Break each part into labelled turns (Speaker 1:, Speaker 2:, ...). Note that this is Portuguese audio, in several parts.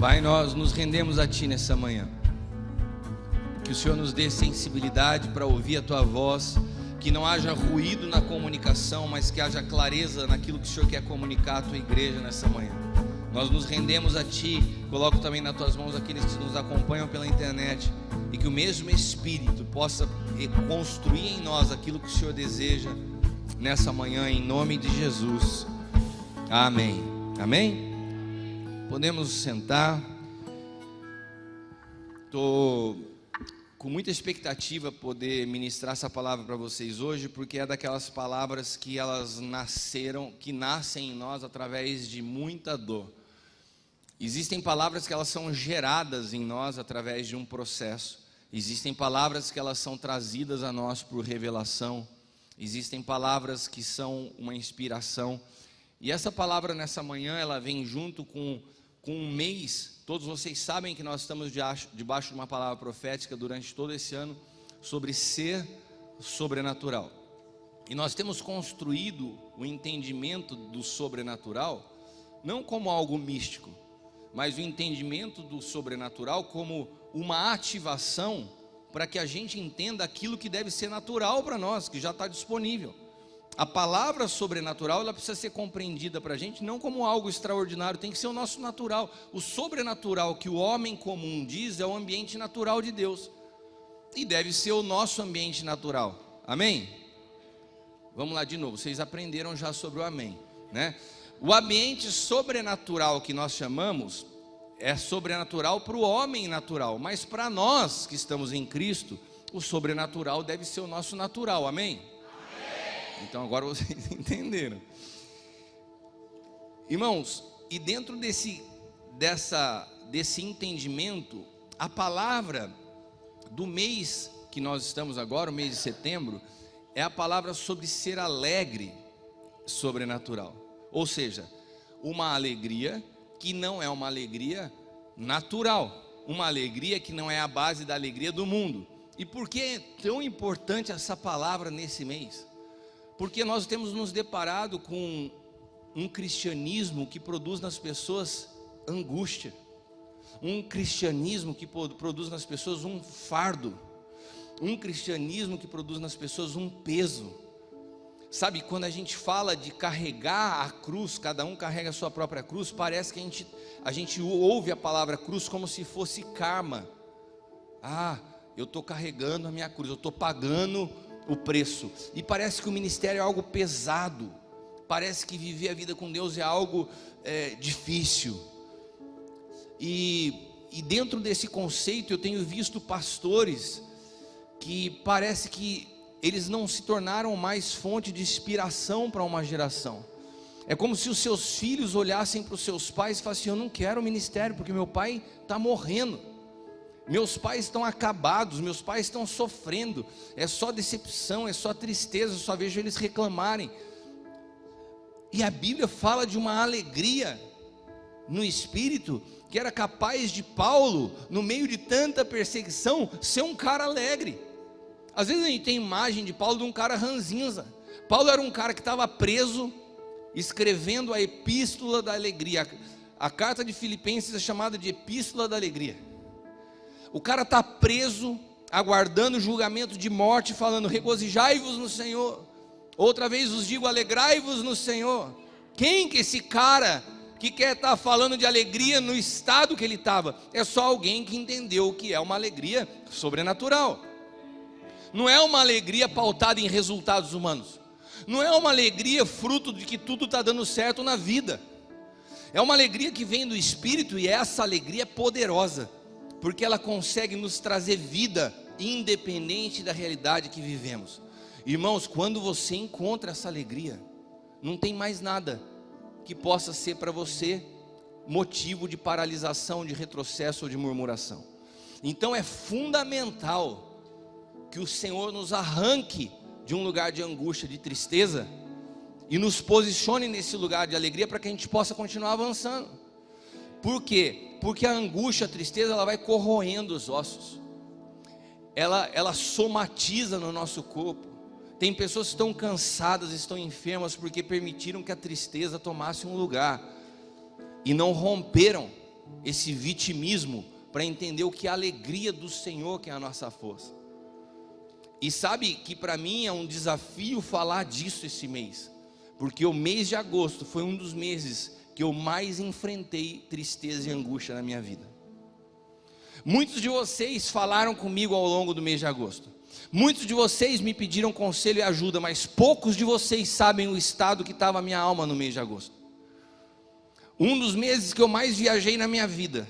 Speaker 1: Pai, nós nos rendemos a Ti nessa manhã. Que o Senhor nos dê sensibilidade para ouvir a Tua voz, que não haja ruído na comunicação, mas que haja clareza naquilo que o Senhor quer comunicar à Tua igreja nessa manhã. Nós nos rendemos a Ti, coloco também nas Tuas mãos aqueles que nos acompanham pela internet, e que o mesmo Espírito possa construir em nós aquilo que o Senhor deseja nessa manhã, em nome de Jesus. Amém. Amém? Podemos sentar. Estou com muita expectativa poder ministrar essa palavra para vocês hoje, porque é daquelas palavras que elas nascem em nós através de muita dor. Existem palavras que elas são geradas em nós através de um processo. Existem palavras que elas são trazidas a nós por revelação. Existem palavras que são uma inspiração. E essa palavra nessa manhã, ela vem junto com um mês. Todos vocês sabem que nós estamos debaixo de uma palavra profética durante todo esse ano sobre ser sobrenatural. E nós temos construído o entendimento do sobrenatural não como algo místico, mas o entendimento do sobrenatural como uma ativação para que a gente entenda aquilo que deve ser natural para nós, que já está disponível. A palavra sobrenatural, ela precisa ser compreendida para a gente não como algo extraordinário, tem que ser o nosso natural. O sobrenatural que o homem comum diz é o ambiente natural de Deus, e deve ser o nosso ambiente natural. Amém? Vamos lá de novo, vocês aprenderam já sobre o amém, né? O ambiente sobrenatural que nós chamamos é sobrenatural para o homem natural, mas para nós que estamos em Cristo, o sobrenatural deve ser o nosso natural. Amém? Então agora vocês entenderam. Irmãos, e dentro desse entendimento, a palavra do mês que nós estamos agora, o mês de setembro, é a palavra sobre ser alegre sobrenatural. Ou seja, uma alegria que não é uma alegria natural, uma alegria que não é a base da alegria do mundo. E por que é tão importante essa palavra nesse mês? Porque nós temos nos deparado com um cristianismo que produz nas pessoas angústia, um cristianismo que produz nas pessoas um fardo, um cristianismo que produz nas pessoas um peso. Sabe, quando a gente fala de carregar a cruz, cada um carrega a sua própria cruz, parece que a gente ouve a palavra cruz como se fosse karma. Ah, eu estou carregando a minha cruz, eu estou pagando o preço, e parece que o ministério é algo pesado, parece que viver a vida com Deus é algo difícil, e dentro desse conceito eu tenho visto pastores que parece que eles não se tornaram mais fonte de inspiração para uma geração. É como se os seus filhos olhassem para os seus pais e falassem: eu não quero ministério porque meu pai está morrendo, meus pais estão acabados, meus pais estão sofrendo, é só decepção, é só tristeza, eu só vejo eles reclamarem. E a Bíblia fala de uma alegria no Espírito, que era capaz de Paulo, no meio de tanta perseguição, ser um cara alegre. Às vezes a gente tem imagem de Paulo de um cara ranzinza. Paulo era um cara que estava preso, escrevendo a epístola da alegria. A carta de Filipenses é chamada de epístola da alegria. O cara está preso, aguardando o julgamento de morte, falando: regozijai-vos no Senhor. Outra vez vos digo, alegrai-vos no Senhor. Quem que esse cara que quer estar falando de alegria no estado que ele estava? É só alguém que entendeu o que é uma alegria sobrenatural. Não é uma alegria pautada em resultados humanos. Não é uma alegria fruto de que tudo está dando certo na vida. É uma alegria que vem do Espírito, e essa alegria é poderosa, porque ela consegue nos trazer vida, independente da realidade que vivemos. Irmãos, quando você encontra essa alegria, não tem mais nada que possa ser para você motivo de paralisação, de retrocesso ou de murmuração. Então é fundamental que o Senhor nos arranque de um lugar de angústia, de tristeza, e nos posicione nesse lugar de alegria, para que a gente possa continuar avançando. Por quê? Porque a angústia, a tristeza, ela vai corroendo os ossos, ela somatiza no nosso corpo. Tem pessoas que estão cansadas, estão enfermas, porque permitiram que a tristeza tomasse um lugar, e não romperam esse vitimismo para entender o que é a alegria do Senhor, que é a nossa força. E sabe que para mim é um desafio falar disso esse mês, porque o mês de agosto foi um dos meses que eu mais enfrentei tristeza e angústia na minha vida. Muitos de vocês falaram comigo ao longo do mês de agosto. Muitos de vocês me pediram conselho e ajuda, mas poucos de vocês sabem o estado que estava a minha alma no mês de agosto. Um dos meses que eu mais viajei na minha vida.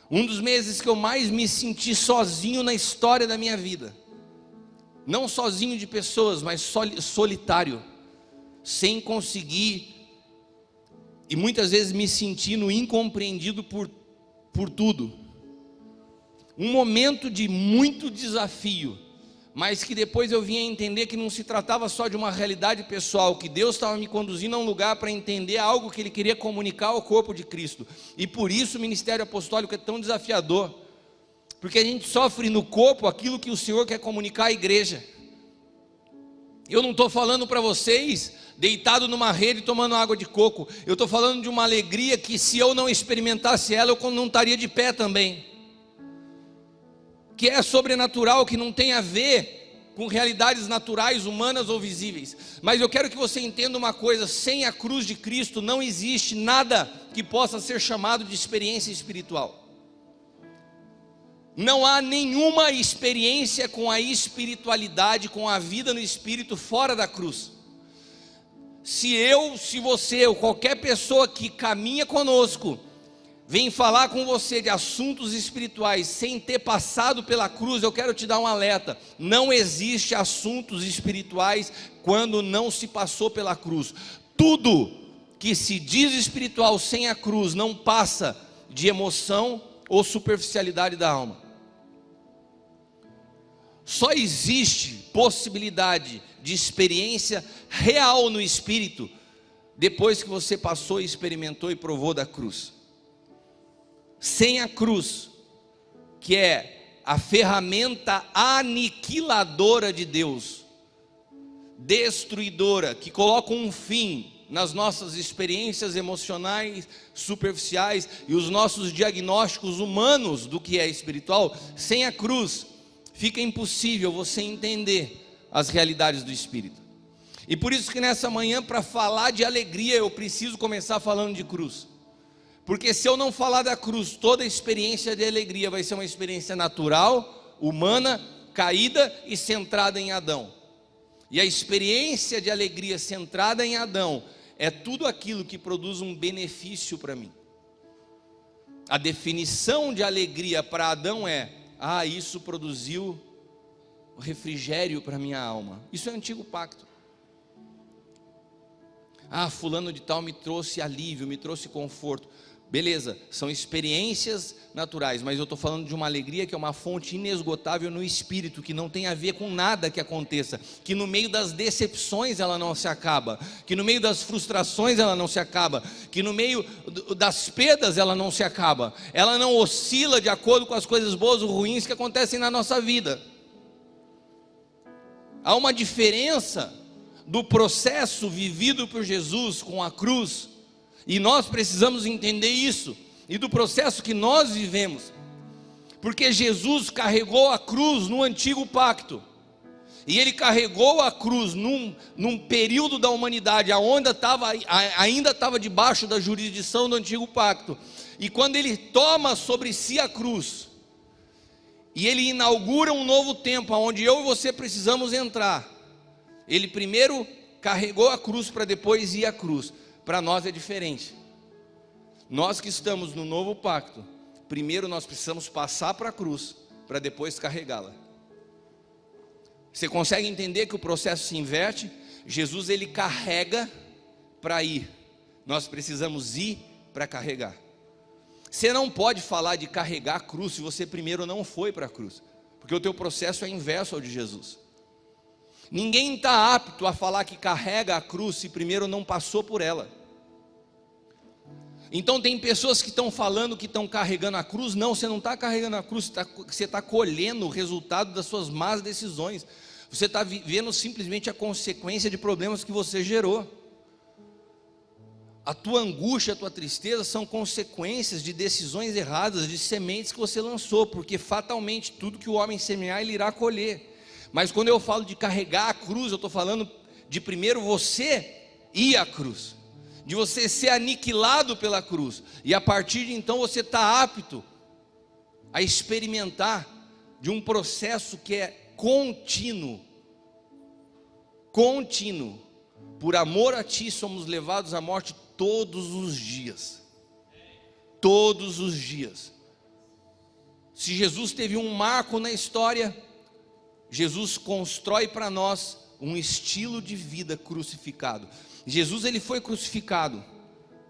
Speaker 1: Um dos meses que eu mais me senti sozinho na história da minha vida. Não sozinho de pessoas, mas solitário. Sem conseguir, e muitas vezes me sentindo incompreendido por tudo. Um momento de muito desafio, mas que depois eu vim a entender que não se tratava só de uma realidade pessoal, que Deus estava me conduzindo a um lugar para entender algo que Ele queria comunicar ao corpo de Cristo. E por isso o ministério apostólico é tão desafiador, porque a gente sofre no corpo aquilo que o Senhor quer comunicar à igreja. Eu não estou falando para vocês deitado numa rede tomando água de coco. Eu estou falando de uma alegria que, se eu não experimentasse ela, eu não estaria de pé também, que é sobrenatural, que não tem a ver com realidades naturais, humanas ou visíveis. Mas eu quero que você entenda uma coisa: sem a cruz de Cristo não existe nada que possa ser chamado de experiência espiritual. Não há nenhuma experiência com a espiritualidade, com a vida no Espírito fora da cruz. Se você ou qualquer pessoa que caminha conosco vem falar com você de assuntos espirituais sem ter passado pela cruz, eu quero te dar um alerta: não existe assuntos espirituais quando não se passou pela cruz. Tudo que se diz espiritual sem a cruz não passa de emoção ou superficialidade da alma. Só existe possibilidade de experiência real no Espírito depois que você passou, experimentou e provou da cruz. Sem a cruz, que é a ferramenta aniquiladora de Deus, destruidora, que coloca um fim nas nossas experiências emocionais superficiais e os nossos diagnósticos humanos do que é espiritual, sem a cruz fica impossível você entender as realidades do Espírito. E por isso que nessa manhã, para falar de alegria, eu preciso começar falando de cruz. Porque se eu não falar da cruz, toda a experiência de alegria vai ser uma experiência natural, humana, caída e centrada em Adão. E a experiência de alegria centrada em Adão é tudo aquilo que produz um benefício para mim. A definição de alegria para Adão é: isso produziu refrigério para minha alma. Isso é o antigo pacto. Fulano de tal me trouxe alívio, me trouxe conforto. Beleza, são experiências naturais, mas eu estou falando de uma alegria que é uma fonte inesgotável no Espírito, que não tem a ver com nada que aconteça, que no meio das decepções ela não se acaba, que no meio das frustrações ela não se acaba, que no meio das perdas ela não se acaba, ela não oscila de acordo com as coisas boas ou ruins que acontecem na nossa vida. Há uma diferença do processo vivido por Jesus com a cruz, e nós precisamos entender isso, e do processo que nós vivemos, porque Jesus carregou a cruz no antigo pacto, e Ele carregou a cruz num período da humanidade onde ainda estava debaixo da jurisdição do antigo pacto, e quando Ele toma sobre si a cruz, e Ele inaugura um novo tempo, onde eu e você precisamos entrar, Ele primeiro carregou a cruz para depois ir à cruz. Para nós é diferente. Nós que estamos no novo pacto, primeiro nós precisamos passar para a cruz, para depois carregá-la. Você consegue entender que o processo se inverte? Jesus, Ele carrega para ir, nós precisamos ir para carregar. Você não pode falar de carregar a cruz se você primeiro não foi para a cruz, porque o teu processo é inverso ao de Jesus. Ninguém está apto a falar que carrega a cruz se primeiro não passou por ela. Então tem pessoas que estão falando que estão carregando a cruz. Não, você não está carregando a cruz, você está colhendo o resultado das suas más decisões. Você está vivendo simplesmente a consequência de problemas que você gerou. A tua angústia, a tua tristeza são consequências de decisões erradas, de sementes que você lançou, porque fatalmente tudo que o homem semear, ele irá colher. Mas quando eu falo de carregar a cruz, eu estou falando de primeiro você ir à cruz, de você ser aniquilado pela cruz, e a partir de então você está apto a experimentar de um processo que é contínuo. Por amor a ti somos levados à morte todos os dias. Todos os dias. Se Jesus teve um marco na história, Jesus constrói para nós um estilo de vida crucificado. Jesus, ele foi crucificado.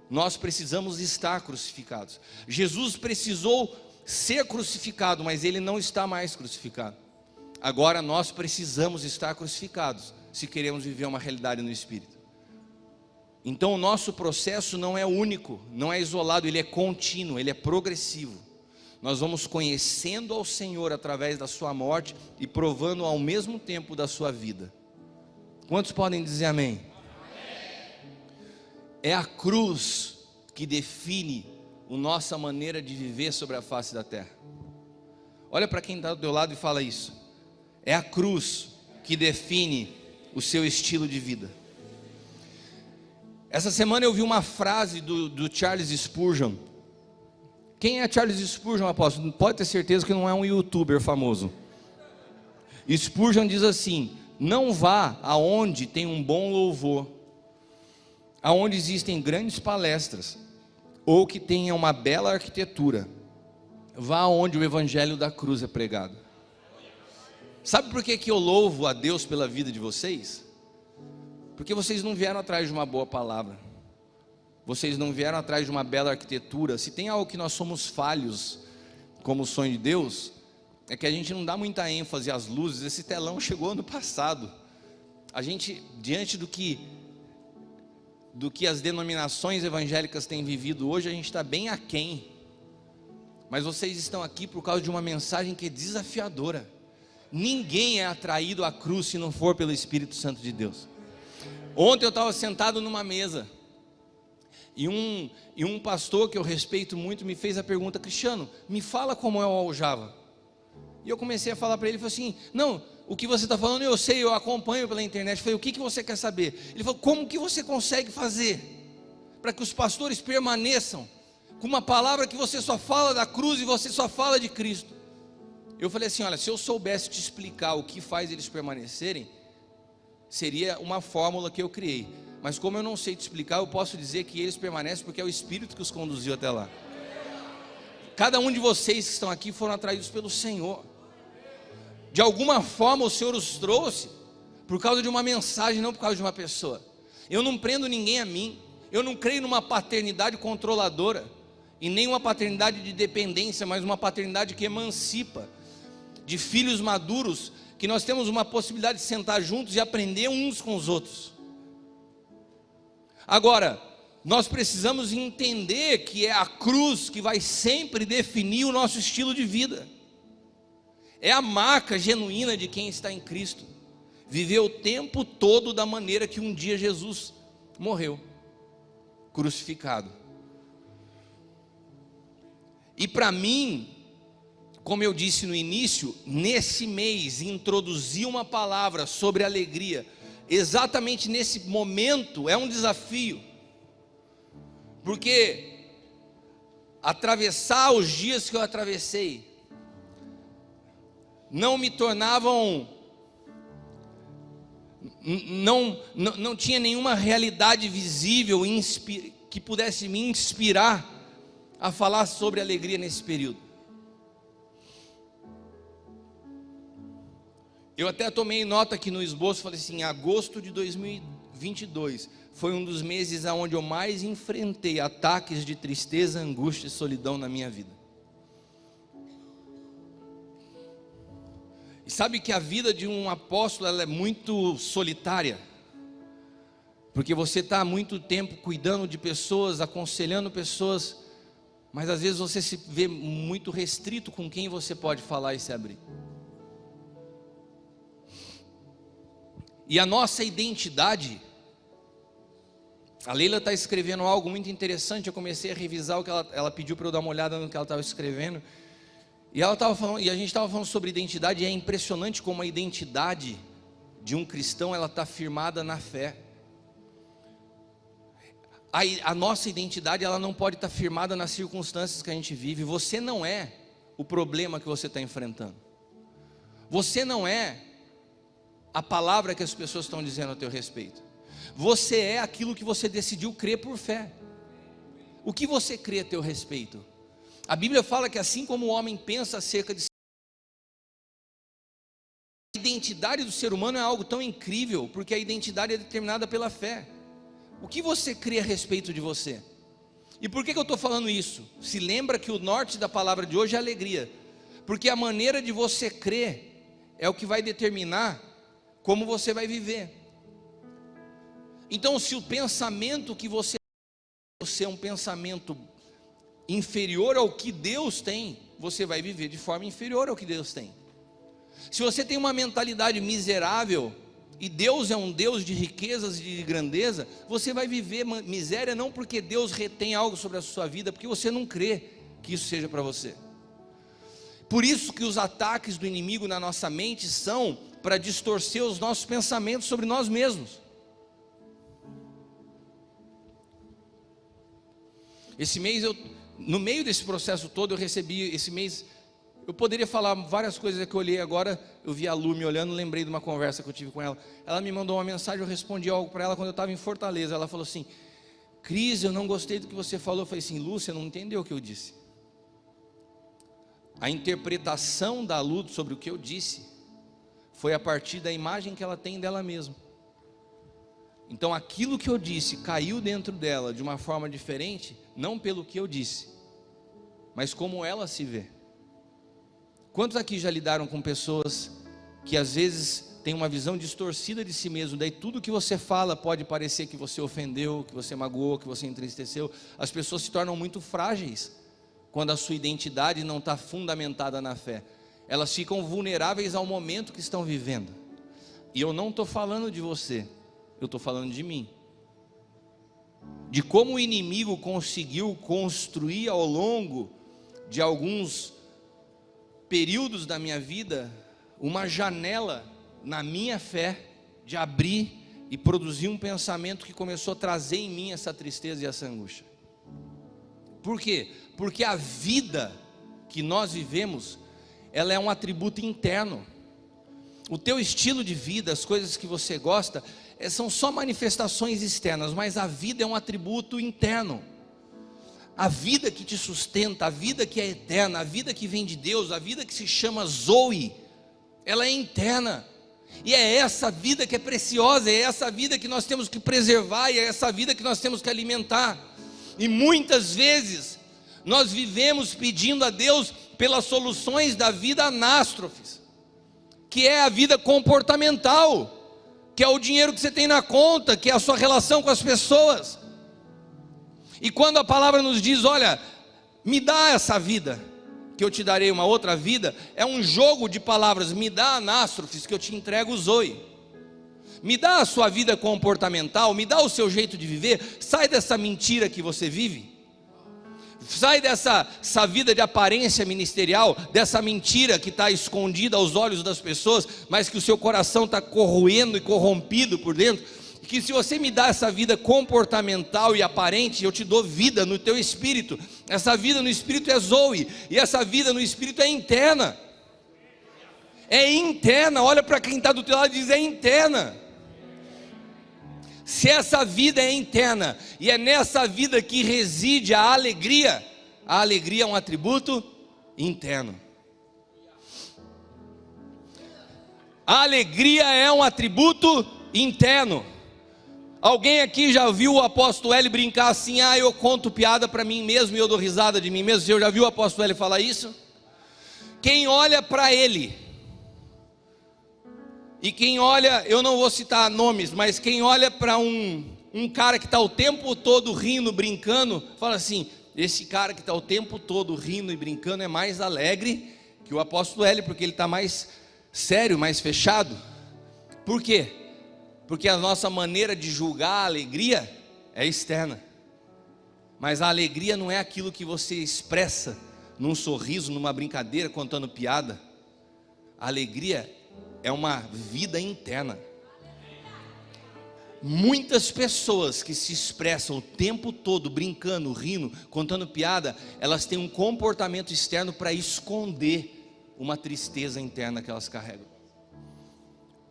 Speaker 1: Nós precisamos estar crucificados. Jesus precisou ser crucificado, mas ele não está mais crucificado. Agora nós precisamos estar crucificados, se queremos viver uma realidade no Espírito. Então o nosso processo não é único, não é isolado, ele é contínuo, ele é progressivo. Nós vamos conhecendo ao Senhor através da sua morte e provando ao mesmo tempo da sua vida. Quantos podem dizer amém? É a cruz que define a nossa maneira de viver sobre a face da terra. Olha para quem está do teu lado e fala isso. É a cruz que define o seu estilo de vida. Essa semana eu vi uma frase do Charles Spurgeon. Quem é Charles Spurgeon, apóstolo? Pode ter certeza que não é um youtuber famoso. Spurgeon diz assim: não vá aonde tem um bom louvor, aonde existem grandes palestras, ou que tenha uma bela arquitetura. Vá aonde o evangelho da cruz é pregado. Sabe por que eu louvo a Deus pela vida de vocês? Porque vocês não vieram atrás de uma boa palavra, vocês não vieram atrás de uma bela arquitetura. Se tem algo que nós somos falhos como o sonho de Deus, é que a gente não dá muita ênfase às luzes. Esse telão chegou ano passado. A gente, diante do que as denominações evangélicas têm vivido hoje, a gente está bem aquém. Mas vocês estão aqui por causa de uma mensagem que é desafiadora. Ninguém é atraído à cruz se não for pelo Espírito Santo de Deus. Ontem eu estava sentado numa mesa e um pastor que eu respeito muito me fez a pergunta: Cristiano, me fala como é o aljava. E eu comecei a falar para ele, ele falou assim: não, o que você está falando eu sei, eu acompanho pela internet. Eu falei: o que você quer saber? Ele falou: como que você consegue fazer para que os pastores permaneçam com uma palavra que você só fala da cruz e você só fala de Cristo? Eu falei assim: olha, se eu soubesse te explicar o que faz eles permanecerem, seria uma fórmula que eu criei. Mas como eu não sei te explicar, eu posso dizer que eles permanecem porque é o Espírito que os conduziu até lá. Cada um de vocês que estão aqui foram atraídos pelo Senhor. De alguma forma o Senhor os trouxe por causa de uma mensagem, não por causa de uma pessoa. Eu não prendo ninguém a mim. Eu não creio numa paternidade controladora e nem uma paternidade de dependência, mas uma paternidade que emancipa, de filhos maduros, que nós temos uma possibilidade de sentar juntos e aprender uns com os outros. Agora, nós precisamos entender que é a cruz que vai sempre definir o nosso estilo de vida. É a marca genuína de quem está em Cristo. Viver o tempo todo da maneira que um dia Jesus morreu, crucificado. E para mim, como eu disse no início, nesse mês introduzir uma palavra sobre alegria, exatamente nesse momento, é um desafio. Porque atravessar os dias que eu atravessei não me tornavam, não tinha nenhuma realidade visível que pudesse me inspirar a falar sobre alegria nesse período. Eu até tomei nota aqui no esboço, falei assim: agosto de 2022 foi um dos meses onde eu mais enfrentei ataques de tristeza, angústia e solidão na minha vida. E sabe que a vida de um apóstolo, ela é muito solitária, porque você está há muito tempo cuidando de pessoas, aconselhando pessoas, mas às vezes você se vê muito restrito com quem você pode falar e se abrir. E a nossa identidade A Leila está escrevendo algo muito interessante. Eu comecei a revisar o que ela pediu para eu dar uma olhada no que ela estava escrevendo. E ela estava falando, e a gente estava falando sobre identidade. E é impressionante como a identidade de um cristão, ela está firmada na fé. A nossa identidade, ela não pode estar firmada nas circunstâncias que a gente vive. Você não é o problema que você está enfrentando. Você não é a palavra que as pessoas estão dizendo a teu respeito. Você é aquilo que você decidiu crer por fé. O que você crê a teu respeito? A Bíblia fala que assim como o homem pensa acerca de si, a identidade do ser humano é algo tão incrível, porque a identidade é determinada pela fé. O que você crê a respeito de você? E por que eu estou falando isso? Se lembra que o norte da palavra de hoje é alegria, porque a maneira de você crer é o que vai determinar como você vai viver. Então, se o pensamento que você é um pensamento inferior ao que Deus tem, você vai viver de forma inferior ao que Deus tem. Se você tem uma mentalidade miserável, e Deus é um Deus de riquezas e de grandeza, você vai viver miséria não porque Deus retém algo sobre a sua vida, porque você não crê que isso seja para você. Por isso que os ataques do inimigo na nossa mente são para distorcer os nossos pensamentos sobre nós mesmos. Esse mês, no meio desse processo todo, eu recebi, esse mês, eu poderia falar várias coisas que eu olhei agora, eu vi a Lu me olhando, lembrei de uma conversa que eu tive com ela. Ela me mandou uma mensagem, eu respondi algo para ela quando eu estava em Fortaleza. Ela falou assim: Cris, eu não gostei do que você falou. Eu falei assim: Lu, você não entendeu o que eu disse. A interpretação da Lu sobre o que eu disse foi a partir da imagem que ela tem dela mesma. Então aquilo que eu disse caiu dentro dela de uma forma diferente, não pelo que eu disse, mas como ela se vê. Quantos aqui já lidaram com pessoas que às vezes têm uma visão distorcida de si mesmo, daí tudo que você fala pode parecer que você ofendeu, que você magoou, que você entristeceu. As pessoas se tornam muito frágeis quando a sua identidade não está fundamentada na fé. Elas ficam vulneráveis ao momento que estão vivendo. E eu não estou falando de você, eu estou falando de mim, de como o inimigo conseguiu construir ao longo de alguns períodos da minha vida uma janela na minha fé de abrir e produzir um pensamento que começou a trazer em mim essa tristeza e essa angústia. Por quê? Porque a vida que nós vivemos, ela é um atributo interno. O teu estilo de vida, as coisas que você gosta, são só manifestações externas, mas a vida é um atributo interno. A vida que te sustenta, a vida que é eterna, a vida que vem de Deus, a vida que se chama Zoe, ela é interna. E é essa vida que é preciosa, é essa vida que nós temos que preservar, e é essa vida que nós temos que alimentar. E muitas vezes nós vivemos pedindo a Deus pelas soluções da vida anástrofes, que é a vida comportamental, que é o dinheiro que você tem na conta, que é a sua relação com as pessoas. E quando a palavra nos diz: olha, me dá essa vida, que eu te darei uma outra vida, é um jogo de palavras. Me dá anástrofes, que eu te entrego o Zoe. Me dá a sua vida comportamental, me dá o seu jeito de viver. Sai dessa mentira que você vive, sai dessa vida de aparência ministerial, dessa mentira que está escondida aos olhos das pessoas, mas que o seu coração está corroendo e corrompido por dentro. Que se você me dá essa vida comportamental e aparente, eu te dou vida no teu espírito. Essa vida no espírito é Zoe, e essa vida no espírito é interna. É interna. Olha para quem está do teu lado e diz: é interna. Se essa vida é interna, e é nessa vida que reside a alegria é um atributo interno. A alegria é um atributo interno. Alguém aqui já viu o apóstolo L brincar assim: ah, eu conto piada para mim mesmo e eu dou risada de mim mesmo? Você já viu o apóstolo L falar isso? Quem olha para ele, e quem olha, eu não vou citar nomes, mas quem olha para um cara que está o tempo todo rindo, brincando, fala assim: esse cara que está o tempo todo rindo e brincando é mais alegre que o apóstolo L, porque ele está mais sério, mais fechado. Por quê? Porque a nossa maneira de julgar a alegria é externa. Mas a alegria não é aquilo que você expressa num sorriso, numa brincadeira, contando piada. A alegria é uma vida interna. Muitas pessoas que se expressam o tempo todo brincando, rindo, contando piada, elas têm um comportamento externo para esconder uma tristeza interna que elas carregam.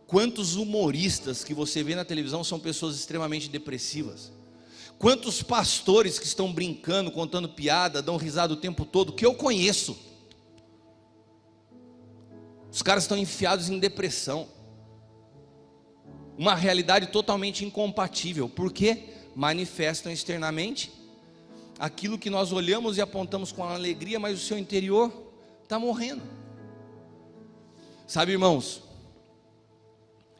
Speaker 1: Quantos humoristas que você vê na televisão são pessoas extremamente depressivas? Quantos pastores que estão brincando, contando piada, dão risada o tempo todo, que eu conheço? Os caras estão enfiados em depressão. Uma realidade totalmente incompatível. Por quê? Manifestam externamente aquilo que nós olhamos e apontamos com alegria, mas o seu interior está morrendo. Sabe, irmãos,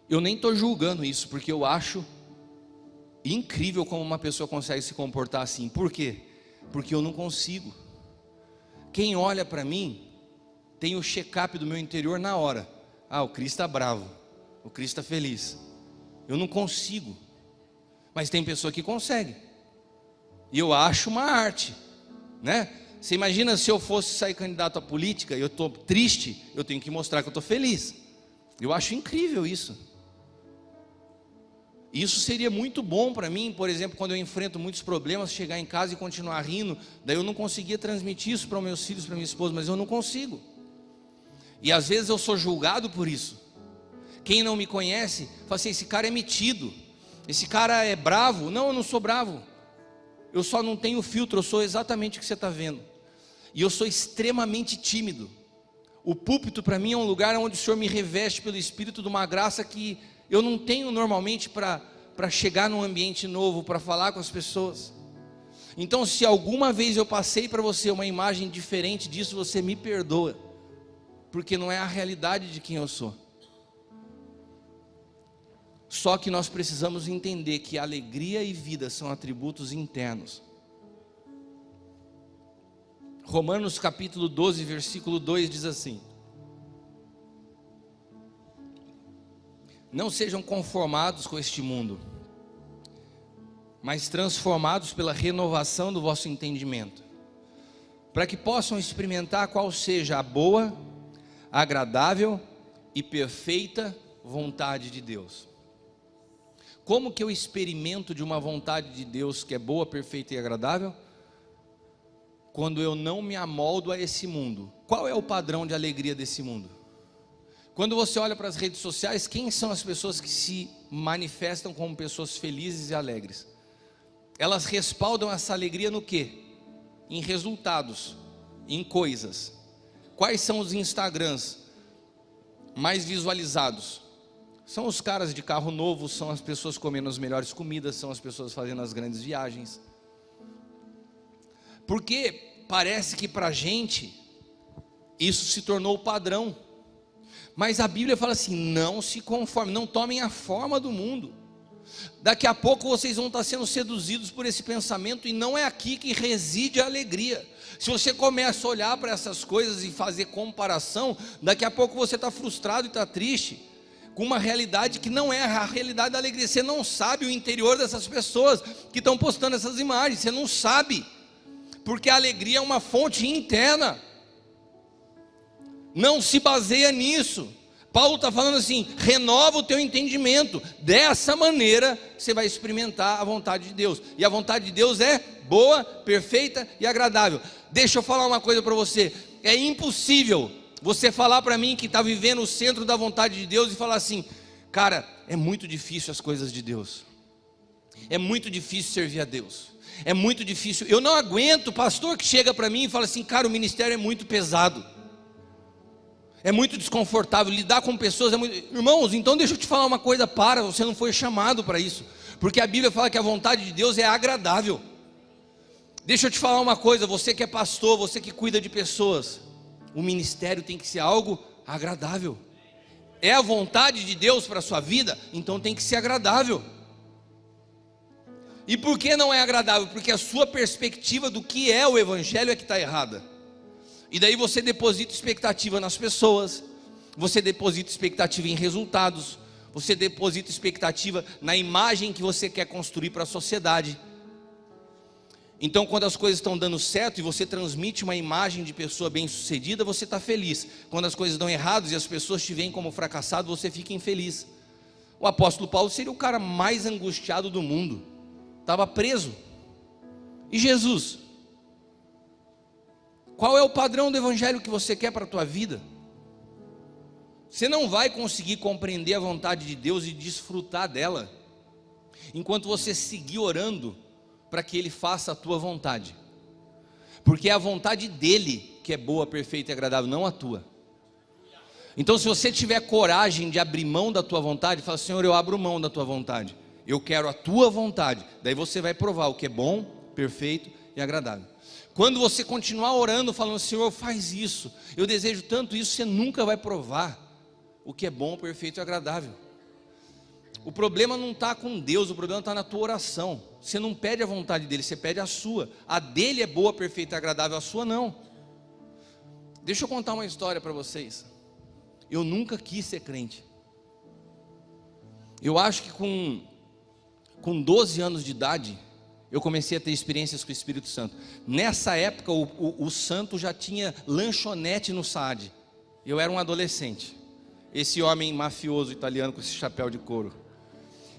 Speaker 1: eu nem estou julgando isso, porque eu acho incrível como uma pessoa consegue se comportar assim. Por quê? Porque eu não consigo. Quem olha para mim tem o check-up do meu interior na hora. Ah, o Cris está bravo, o Cris está feliz. Eu não consigo. Mas tem pessoa que consegue. E eu acho uma arte, né? Você imagina se eu fosse sair candidato à política e eu estou triste, eu tenho que mostrar que eu estou feliz. Eu acho incrível isso. Isso seria muito bom para mim, por exemplo, quando eu enfrento muitos problemas, chegar em casa e continuar rindo. Daí eu não conseguia transmitir isso para os meus filhos, para minha esposa, mas eu não consigo. E às vezes eu sou julgado por isso. Quem não me conhece, fala assim, esse cara é metido, esse cara é bravo. Não, eu não sou bravo. Eu só não tenho filtro, eu sou exatamente o que você está vendo. E eu sou extremamente tímido. O púlpito para mim é um lugar onde o Senhor me reveste pelo Espírito de uma graça que eu não tenho normalmente para chegar num ambiente novo, para falar com as pessoas. Então, se alguma vez eu passei para você uma imagem diferente disso, você me perdoa, porque não é a realidade de quem eu sou. Só que nós precisamos entender que alegria e vida são atributos internos. Romanos capítulo 12, versículo 2 diz assim: não sejam conformados com este mundo, mas transformados pela renovação do vosso entendimento, para que possam experimentar qual seja a boa, agradável e perfeita vontade de Deus. Como que eu experimento de uma vontade de Deus que é boa, perfeita e agradável? Quando eu não me amoldo a esse mundo. Qual é o padrão de alegria desse mundo? Quando você olha para as redes sociais, quem são as pessoas que se manifestam como pessoas felizes e alegres? Elas respaldam essa alegria no quê? Em resultados, em coisas. Quais são os Instagrams mais visualizados? São os caras de carro novo, são as pessoas comendo as melhores comidas, são as pessoas fazendo as grandes viagens. Porque parece que para a gente isso se tornou o padrão. Mas a Bíblia fala assim, não se conformem, não tomem a forma do mundo. Daqui a pouco vocês vão estar sendo seduzidos por esse pensamento, e não é aqui que reside a alegria. Se você começa a olhar para essas coisas e fazer comparação, daqui a pouco você está frustrado e está triste, com uma realidade que não é a realidade da alegria. Você não sabe o interior dessas pessoas que estão postando essas imagens, você não sabe, porque a alegria é uma fonte interna. Não se baseia nisso. Paulo está falando assim, renova o teu entendimento, dessa maneira você vai experimentar a vontade de Deus, e a vontade de Deus é boa, perfeita e agradável. Deixa eu falar uma coisa para você, é impossível você falar para mim que está vivendo o centro da vontade de Deus e falar assim, cara, é muito difícil as coisas de Deus, é muito difícil servir a Deus, é muito difícil, eu não aguento pastor que chega para mim e fala assim, cara, o ministério é muito pesado, é muito desconfortável, lidar com pessoas é muito... Irmãos, então deixa eu te falar uma coisa, você não foi chamado para isso, porque a Bíblia fala que a vontade de Deus é agradável. Deixa eu te falar uma coisa, você que é pastor, você que cuida de pessoas, o ministério tem que ser algo agradável. É a vontade de Deus para a sua vida, então tem que ser agradável. E por que não é agradável? Porque a sua perspectiva do que é o evangelho é que está errada. E daí você deposita expectativa nas pessoas, você deposita expectativa em resultados, você deposita expectativa na imagem que você quer construir para a sociedade. Então, quando as coisas estão dando certo e você transmite uma imagem de pessoa bem-sucedida, você está feliz. Quando as coisas dão errado e as pessoas te veem como fracassado, você fica infeliz. O apóstolo Paulo seria o cara mais angustiado do mundo, estava preso. E Jesus? Qual é o padrão do evangelho que você quer para a tua vida? Você não vai conseguir compreender a vontade de Deus e desfrutar dela enquanto você seguir orando para que Ele faça a tua vontade, porque é a vontade dEle que é boa, perfeita e agradável, não a tua. Então, se você tiver coragem de abrir mão da tua vontade, fala: Senhor, eu abro mão da tua vontade, eu quero a tua vontade. Daí você vai provar o que é bom, perfeito e agradável. Quando você continuar orando, falando: Senhor, faz isso, eu desejo tanto isso, você nunca vai provar o que é bom, perfeito e agradável. O problema não está com Deus, o problema está na tua oração. Você não pede a vontade dele, você pede a sua. A dele é boa, perfeita e agradável, a sua não. Deixa eu contar uma história para vocês. Eu nunca quis ser crente. Eu acho que com 12 anos de idade, eu comecei a ter experiências com o Espírito Santo. Nessa época, o santo já tinha lanchonete no SAAD. Eu era um adolescente. Esse homem mafioso italiano com esse chapéu de couro,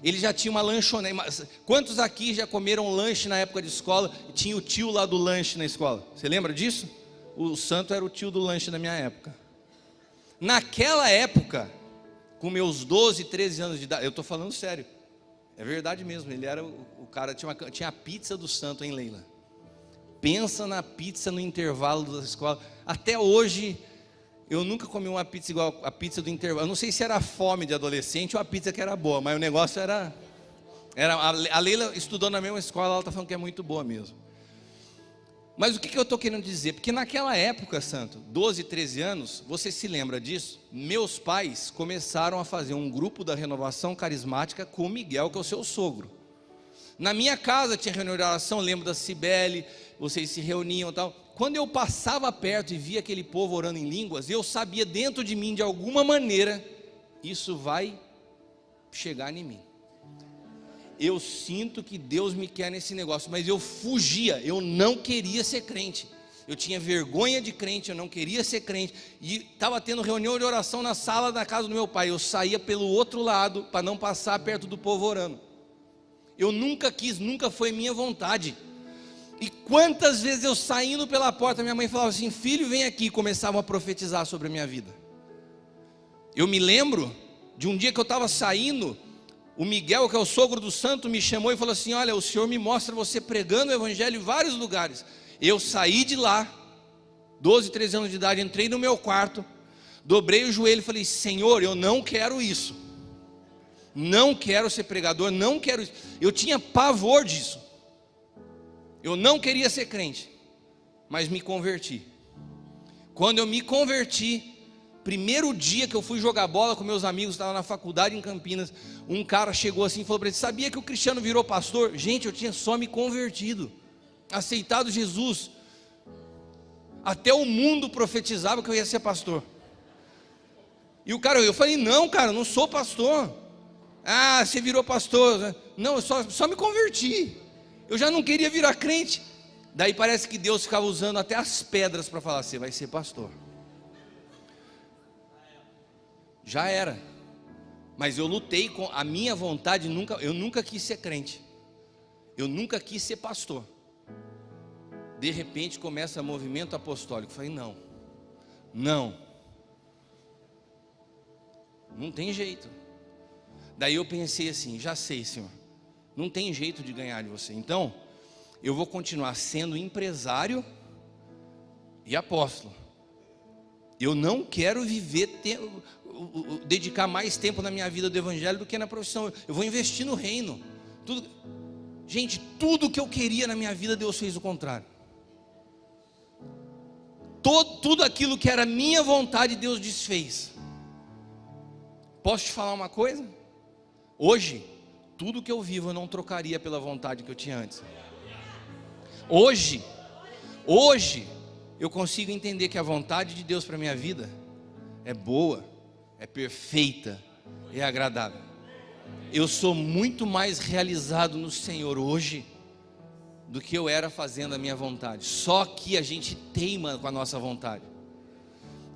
Speaker 1: ele já tinha uma lanchonete. Quantos aqui já comeram lanche na época de escola? Tinha o tio lá do lanche na escola. Você lembra disso? O santo era o tio do lanche da minha época. Naquela época, com meus 12, 13 anos de idade, eu estou falando sério, é verdade mesmo, ele era o cara, tinha a pizza do santo, hein, Leila? Pensa na pizza no intervalo da escola. Até hoje eu nunca comi uma pizza igual a pizza do intervalo. Eu não sei se era fome de adolescente ou a pizza que era boa, mas o negócio era a Leila estudou na mesma escola, ela está falando que é muito boa mesmo. Mas o que eu estou querendo dizer? Porque naquela época, santo, 12, 13 anos, você se lembra disso? Meus pais começaram a fazer um grupo da renovação carismática com o Miguel, que é o seu sogro. Na minha casa tinha reunião de oração, lembro da Cibele, vocês se reuniam e tal. Quando eu passava perto e via aquele povo orando em línguas, eu sabia dentro de mim, de alguma maneira, isso vai chegar em mim. Eu sinto que Deus me quer nesse negócio, mas eu fugia, eu não queria ser crente. Eu tinha vergonha de crente, eu não queria ser crente. E estava tendo reunião de oração na sala da casa do meu pai. Eu saía pelo outro lado para não passar perto do povo orando. Eu nunca quis, nunca foi minha vontade. E quantas vezes eu saindo pela porta, minha mãe falava assim: filho, vem aqui, e começavam a profetizar sobre a minha vida. Eu me lembro de um dia que eu estava saindo, o Miguel, que é o sogro do santo, me chamou e falou assim: olha, o Senhor me mostra você pregando o evangelho em vários lugares. Eu saí de lá, 12, 13 anos de idade, entrei no meu quarto, dobrei o joelho e falei: Senhor, eu não quero isso, não quero ser pregador, não quero isso. Eu tinha pavor disso, eu não queria ser crente, mas me converti. Quando eu me converti, primeiro dia que eu fui jogar bola com meus amigos, estava na faculdade em Campinas, um cara chegou assim e falou para ele: sabia que o Cristiano virou pastor? Gente, eu tinha só me convertido, aceitado Jesus. Até o mundo profetizava que eu ia ser pastor. E o cara, eu falei: não, cara, não sou pastor. Ah, você virou pastor? Não, eu só me converti. Eu já não queria virar crente. Daí parece que Deus ficava usando até as pedras para falar: você vai ser pastor. Já era. Mas eu lutei com a minha vontade, eu nunca quis ser crente. Eu nunca quis ser pastor. De repente começa o movimento apostólico. Eu falei: não tem jeito. Daí eu pensei assim: já sei, Senhor, não tem jeito de ganhar de você. Então eu vou continuar sendo empresário e apóstolo. Eu não quero dedicar mais tempo na minha vida do evangelho do que na profissão. Eu vou investir no reino. Gente, tudo que eu queria na minha vida, Deus fez o contrário. Tudo aquilo que era minha vontade, Deus desfez. Posso te falar uma coisa? Hoje, tudo que eu vivo eu não trocaria pela vontade que eu tinha antes. Hoje, eu consigo entender que a vontade de Deus para a minha vida é boa, é perfeita, é agradável. Eu sou muito mais realizado no Senhor hoje do que eu era fazendo a minha vontade. Só que a gente teima com a nossa vontade.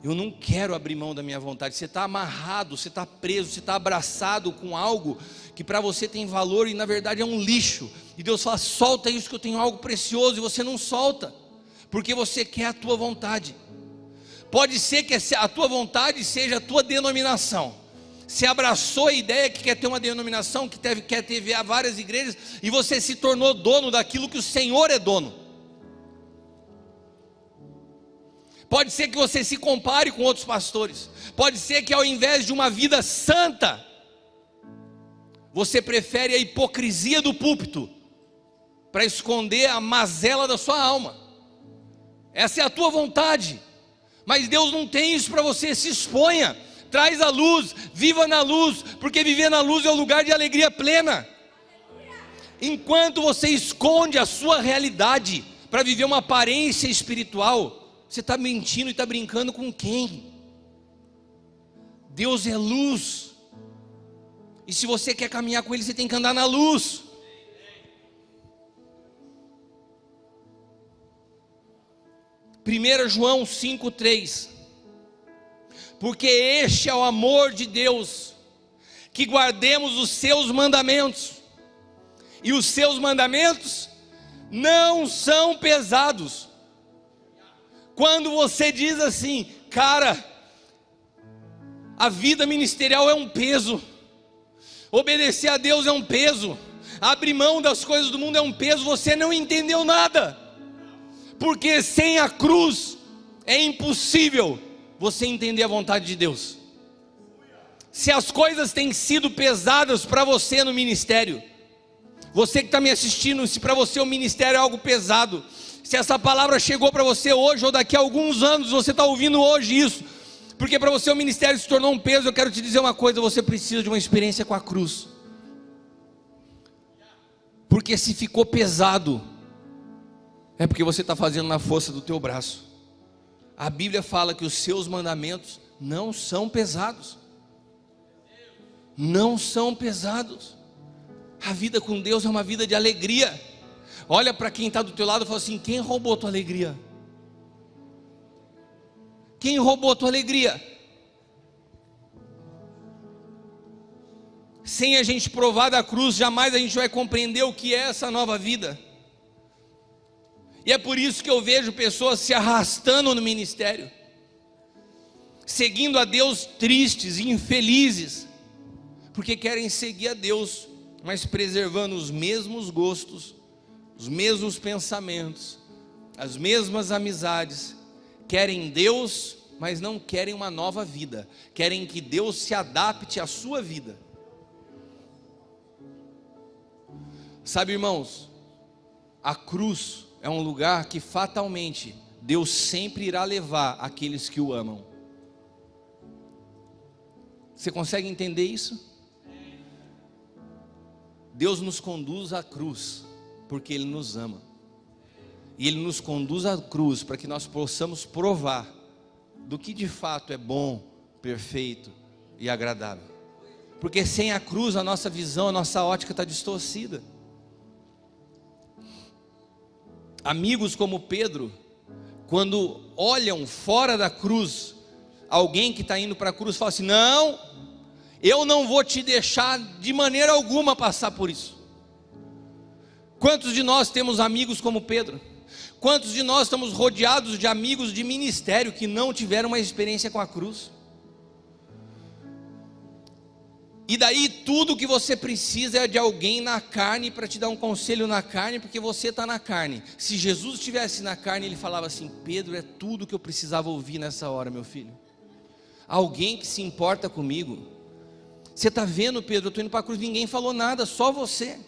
Speaker 1: Eu não quero abrir mão da minha vontade. Você está amarrado, você está preso, você está abraçado com algo que para você tem valor e na verdade é um lixo. E Deus fala: solta isso, que eu tenho algo precioso. E você não solta, porque você quer a tua vontade. Pode ser que a tua vontade seja a tua denominação. Você abraçou a ideia que quer ter uma denominação, que quer ter várias igrejas, e você se tornou dono daquilo que o Senhor é dono. Pode ser que você se compare com outros pastores. Pode ser que ao invés de uma vida santa, você prefere a hipocrisia do púlpito para esconder a mazela da sua alma. Essa é a tua vontade. Mas Deus não tem isso para você. Se exponha, traz a luz, viva na luz, porque viver na luz é um lugar de alegria plena. Enquanto você esconde a sua realidade para viver uma aparência espiritual, você está mentindo e está brincando com quem? Deus é luz, e se você quer caminhar com Ele, você tem que andar na luz. João 5,3: porque este é o amor de Deus, que guardemos os seus mandamentos, e os seus mandamentos não são pesados. Quando você diz assim: cara, a vida ministerial é um peso, obedecer a Deus é um peso, abrir mão das coisas do mundo é um peso, você não entendeu nada. Porque sem a cruz é impossível você entender a vontade de Deus. Se as coisas têm sido pesadas para você no ministério, você que está me assistindo, se para você o ministério é algo pesado, se essa palavra chegou para você hoje ou daqui a alguns anos, você está ouvindo hoje isso, porque para você o ministério se tornou um peso, eu quero te dizer uma coisa: você precisa de uma experiência com a cruz. Porque se ficou pesado, é porque você está fazendo na força do teu braço. A Bíblia fala que os seus mandamentos não são pesados. Não são pesados. A vida com Deus é uma vida de alegria. Olha para quem está do teu lado e fala assim: quem roubou a tua alegria? Quem roubou a tua alegria? Sem a gente provar da cruz, jamais a gente vai compreender o que é essa nova vida. E é por isso que eu vejo pessoas se arrastando no ministério, seguindo a Deus tristes e infelizes, porque querem seguir a Deus, mas preservando os mesmos gostos, os mesmos pensamentos, as mesmas amizades. Querem Deus, mas não querem uma nova vida. Querem que Deus se adapte à sua vida. Sabe, irmãos, a cruz é um lugar que fatalmente Deus sempre irá levar aqueles que o amam. Você consegue entender isso? Deus nos conduz à cruz porque Ele nos ama, e Ele nos conduz à cruz para que nós possamos provar do que de fato é bom, perfeito e agradável. Porque sem a cruz a nossa visão, a nossa ótica está distorcida. Amigos como Pedro, quando olham fora da cruz alguém que está indo para a cruz, falam assim: não, eu não vou te deixar de maneira alguma passar por isso. Quantos de nós temos amigos como Pedro? Quantos de nós estamos rodeados de amigos de ministério que não tiveram uma experiência com a cruz? E daí tudo que você precisa é de alguém na carne para te dar um conselho na carne, porque você está na carne. Se Jesus estivesse na carne, Ele falava assim: Pedro, é tudo que eu precisava ouvir nessa hora, meu filho. Alguém que se importa comigo. Você está vendo, Pedro, eu estou indo para a cruz, ninguém falou nada, só você.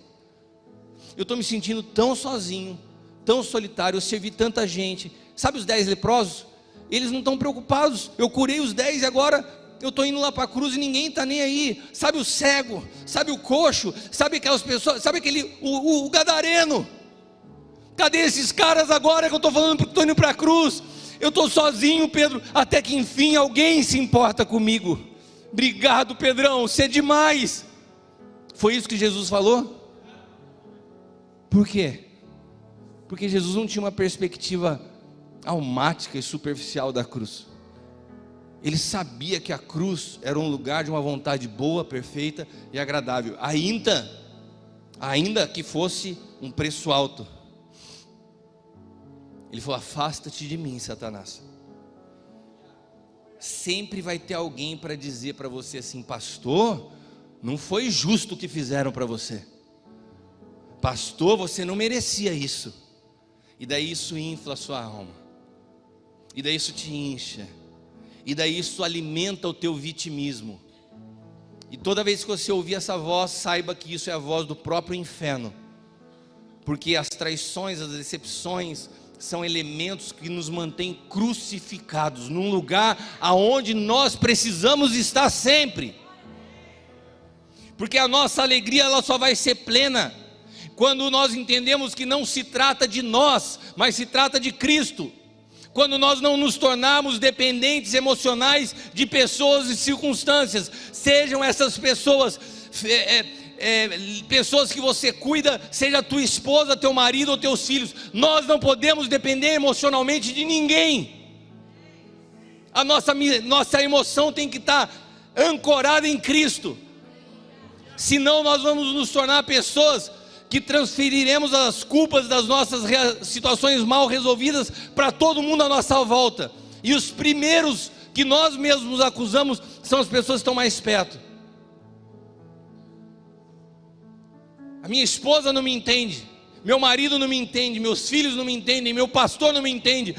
Speaker 1: Eu estou me sentindo tão sozinho, tão solitário, eu servi tanta gente. Sabe os 10 leprosos? Eles não estão preocupados. Eu curei os 10 e agora eu estou indo lá para a cruz e ninguém está nem aí. Sabe o cego? Sabe o coxo? Sabe aquelas pessoas? Sabe o gadareno? Cadê esses caras agora que eu estou falando porque estou indo para a cruz? Eu estou sozinho, Pedro, até que enfim alguém se importa comigo. Obrigado, Pedrão, você é demais. Foi isso que Jesus falou? Por quê? Porque Jesus não tinha uma perspectiva almática e superficial da cruz. Ele sabia que a cruz era um lugar de uma vontade boa, perfeita e agradável, ainda que fosse um preço alto. Ele falou: afasta-te de mim, Satanás. Sempre vai ter alguém para dizer para você assim: pastor, não foi justo o que fizeram para você. Pastor, você não merecia isso. E daí isso infla a sua alma. E daí isso te incha. E daí isso alimenta o teu vitimismo. E toda vez que você ouvir essa voz, saiba que isso é a voz do próprio inferno. Porque as traições, as decepções são elementos que nos mantêm crucificados num lugar aonde nós precisamos estar sempre. Porque a nossa alegria ela só vai ser plena quando nós entendemos que não se trata de nós, mas se trata de Cristo. Quando nós não nos tornarmos dependentes emocionais de pessoas e circunstâncias, sejam essas pessoas pessoas que você cuida, seja a tua esposa, teu marido ou teus filhos. Nós não podemos depender emocionalmente de ninguém. A nossa emoção tem que estar ancorada em Cristo. Senão nós vamos nos tornar pessoas que transferiremos as culpas das nossas situações mal resolvidas para todo mundo à nossa volta. E os primeiros que nós mesmos acusamos são as pessoas que estão mais perto. A minha esposa não me entende, meu marido não me entende, meus filhos não me entendem, meu pastor não me entende,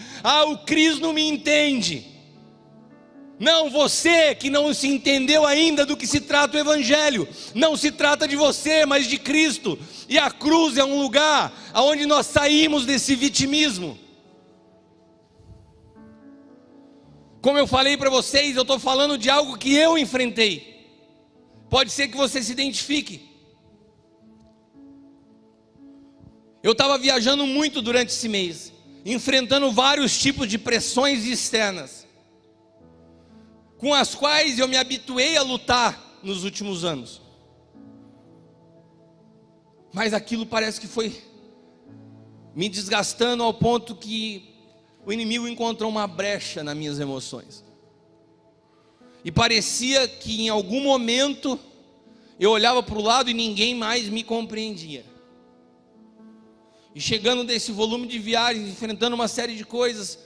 Speaker 1: o Cris não me entende. Não, você que não se entendeu ainda do que se trata o Evangelho, não se trata de você, mas de Cristo. E a cruz é um lugar onde nós saímos desse vitimismo. Como eu falei para vocês, eu estou falando de algo que eu enfrentei. Pode ser que você se identifique. Eu estava viajando muito durante esse mês, enfrentando vários tipos de pressões externas, com as quais eu me habituei a lutar nos últimos anos. Mas aquilo parece que foi me desgastando ao ponto que o inimigo encontrou uma brecha nas minhas emoções. E parecia que em algum momento eu olhava para o lado e ninguém mais me compreendia. E chegando desse volume de viagens, enfrentando uma série de coisas,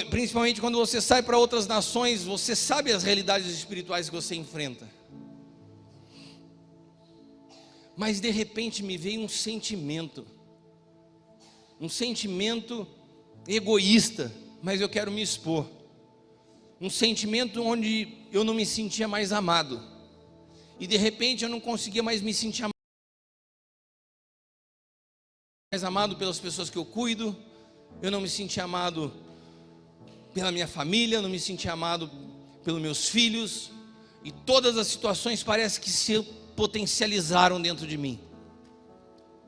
Speaker 1: principalmente quando você sai para outras nações, você sabe as realidades espirituais que você enfrenta. Mas de repente me veio um sentimento egoísta, mas eu quero me expor. Um sentimento onde eu não me sentia mais amado. E de repente eu não conseguia mais me sentir amado pelas pessoas que eu cuido, eu não me senti amado pela minha família, eu não me senti amado pelos meus filhos, e todas as situações parece que se potencializaram dentro de mim,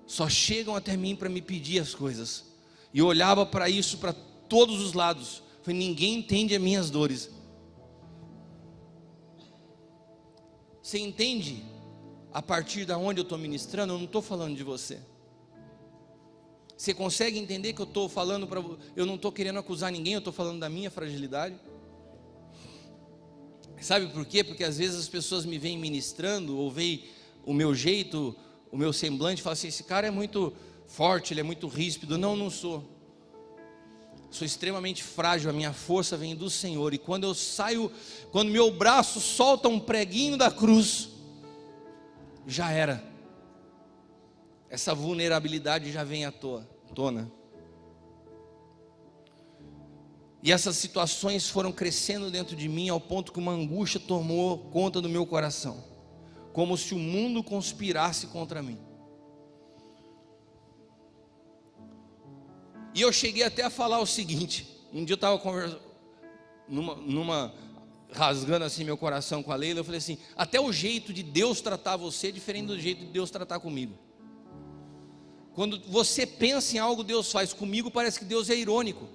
Speaker 1: só chegam até mim para me pedir as coisas, e eu olhava para isso, para todos os lados, falei: ninguém entende as minhas dores. Você entende a partir da onde eu estou ministrando? Eu não estou falando de você. Você consegue entender que eu estou falando para... Eu não estou querendo acusar ninguém, eu estou falando da minha fragilidade. Sabe por quê? Porque às vezes as pessoas me veem ministrando, ou veem o meu jeito, o meu semblante, e falam assim: esse cara é muito forte, ele é muito ríspido. Não, não sou. Sou extremamente frágil, a minha força vem do Senhor. E quando eu saio, quando meu braço solta um preguinho da cruz, já era. Essa vulnerabilidade já vem à tona. E essas situações foram crescendo dentro de mim ao ponto que uma angústia tomou conta do meu coração, como se o mundo conspirasse contra mim. E eu cheguei até a falar o seguinte: um dia eu estava conversando, rasgando assim meu coração com a Leila, eu falei assim: até o jeito de Deus tratar você é diferente do jeito de Deus tratar comigo. Quando você pensa em algo, Deus faz. Comigo parece que Deus é irônico.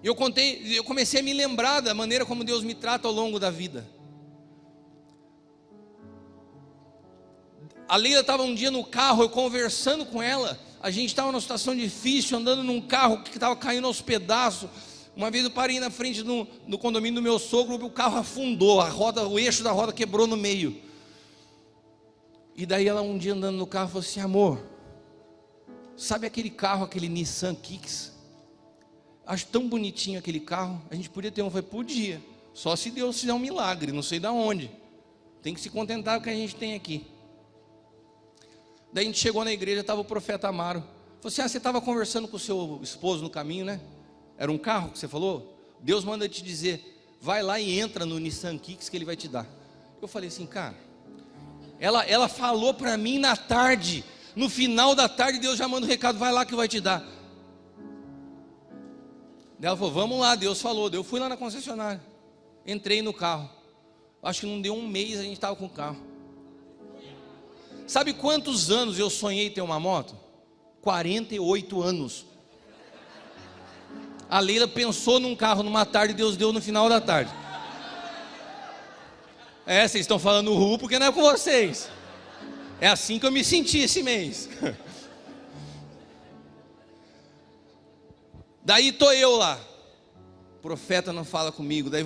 Speaker 1: Eu comecei a me lembrar da maneira como Deus me trata ao longo da vida. A Leila estava um dia no carro, eu conversando com ela A gente estava numa situação difícil, andando num carro que estava caindo aos pedaços. Uma vez eu parei na frente do condomínio do meu sogro, o carro afundou, o eixo da roda quebrou no meio. E daí ela um dia andando no carro falou assim: amor, sabe aquele carro, aquele Nissan Kicks? Acho tão bonitinho aquele carro, a gente podia ter um. Eu falei: podia, só se Deus fizer um milagre, não sei de onde. Tem que se contentar com o que a gente tem aqui. Daí a gente chegou na igreja, estava o profeta Amaro. Falou assim: você estava conversando com o seu esposo no caminho, né? Era um carro que você falou? Deus manda te dizer, vai lá e entra no Nissan Kicks que ele vai te dar. Eu falei assim: cara, ela falou para mim na tarde, no final da tarde Deus já manda o recado, vai lá que vai te dar. Daí ela falou: vamos lá, Deus falou. Daí eu fui lá na concessionária, entrei no carro. Acho que não deu um mês, a gente estava com o carro. Sabe quantos anos eu sonhei ter uma moto? 48 anos. A Leila pensou num carro numa tarde, Deus deu no final da tarde. Vocês estão falando ru porque não é com vocês. É assim que eu me senti esse mês. Daí estou eu lá. O profeta não fala comigo. Daí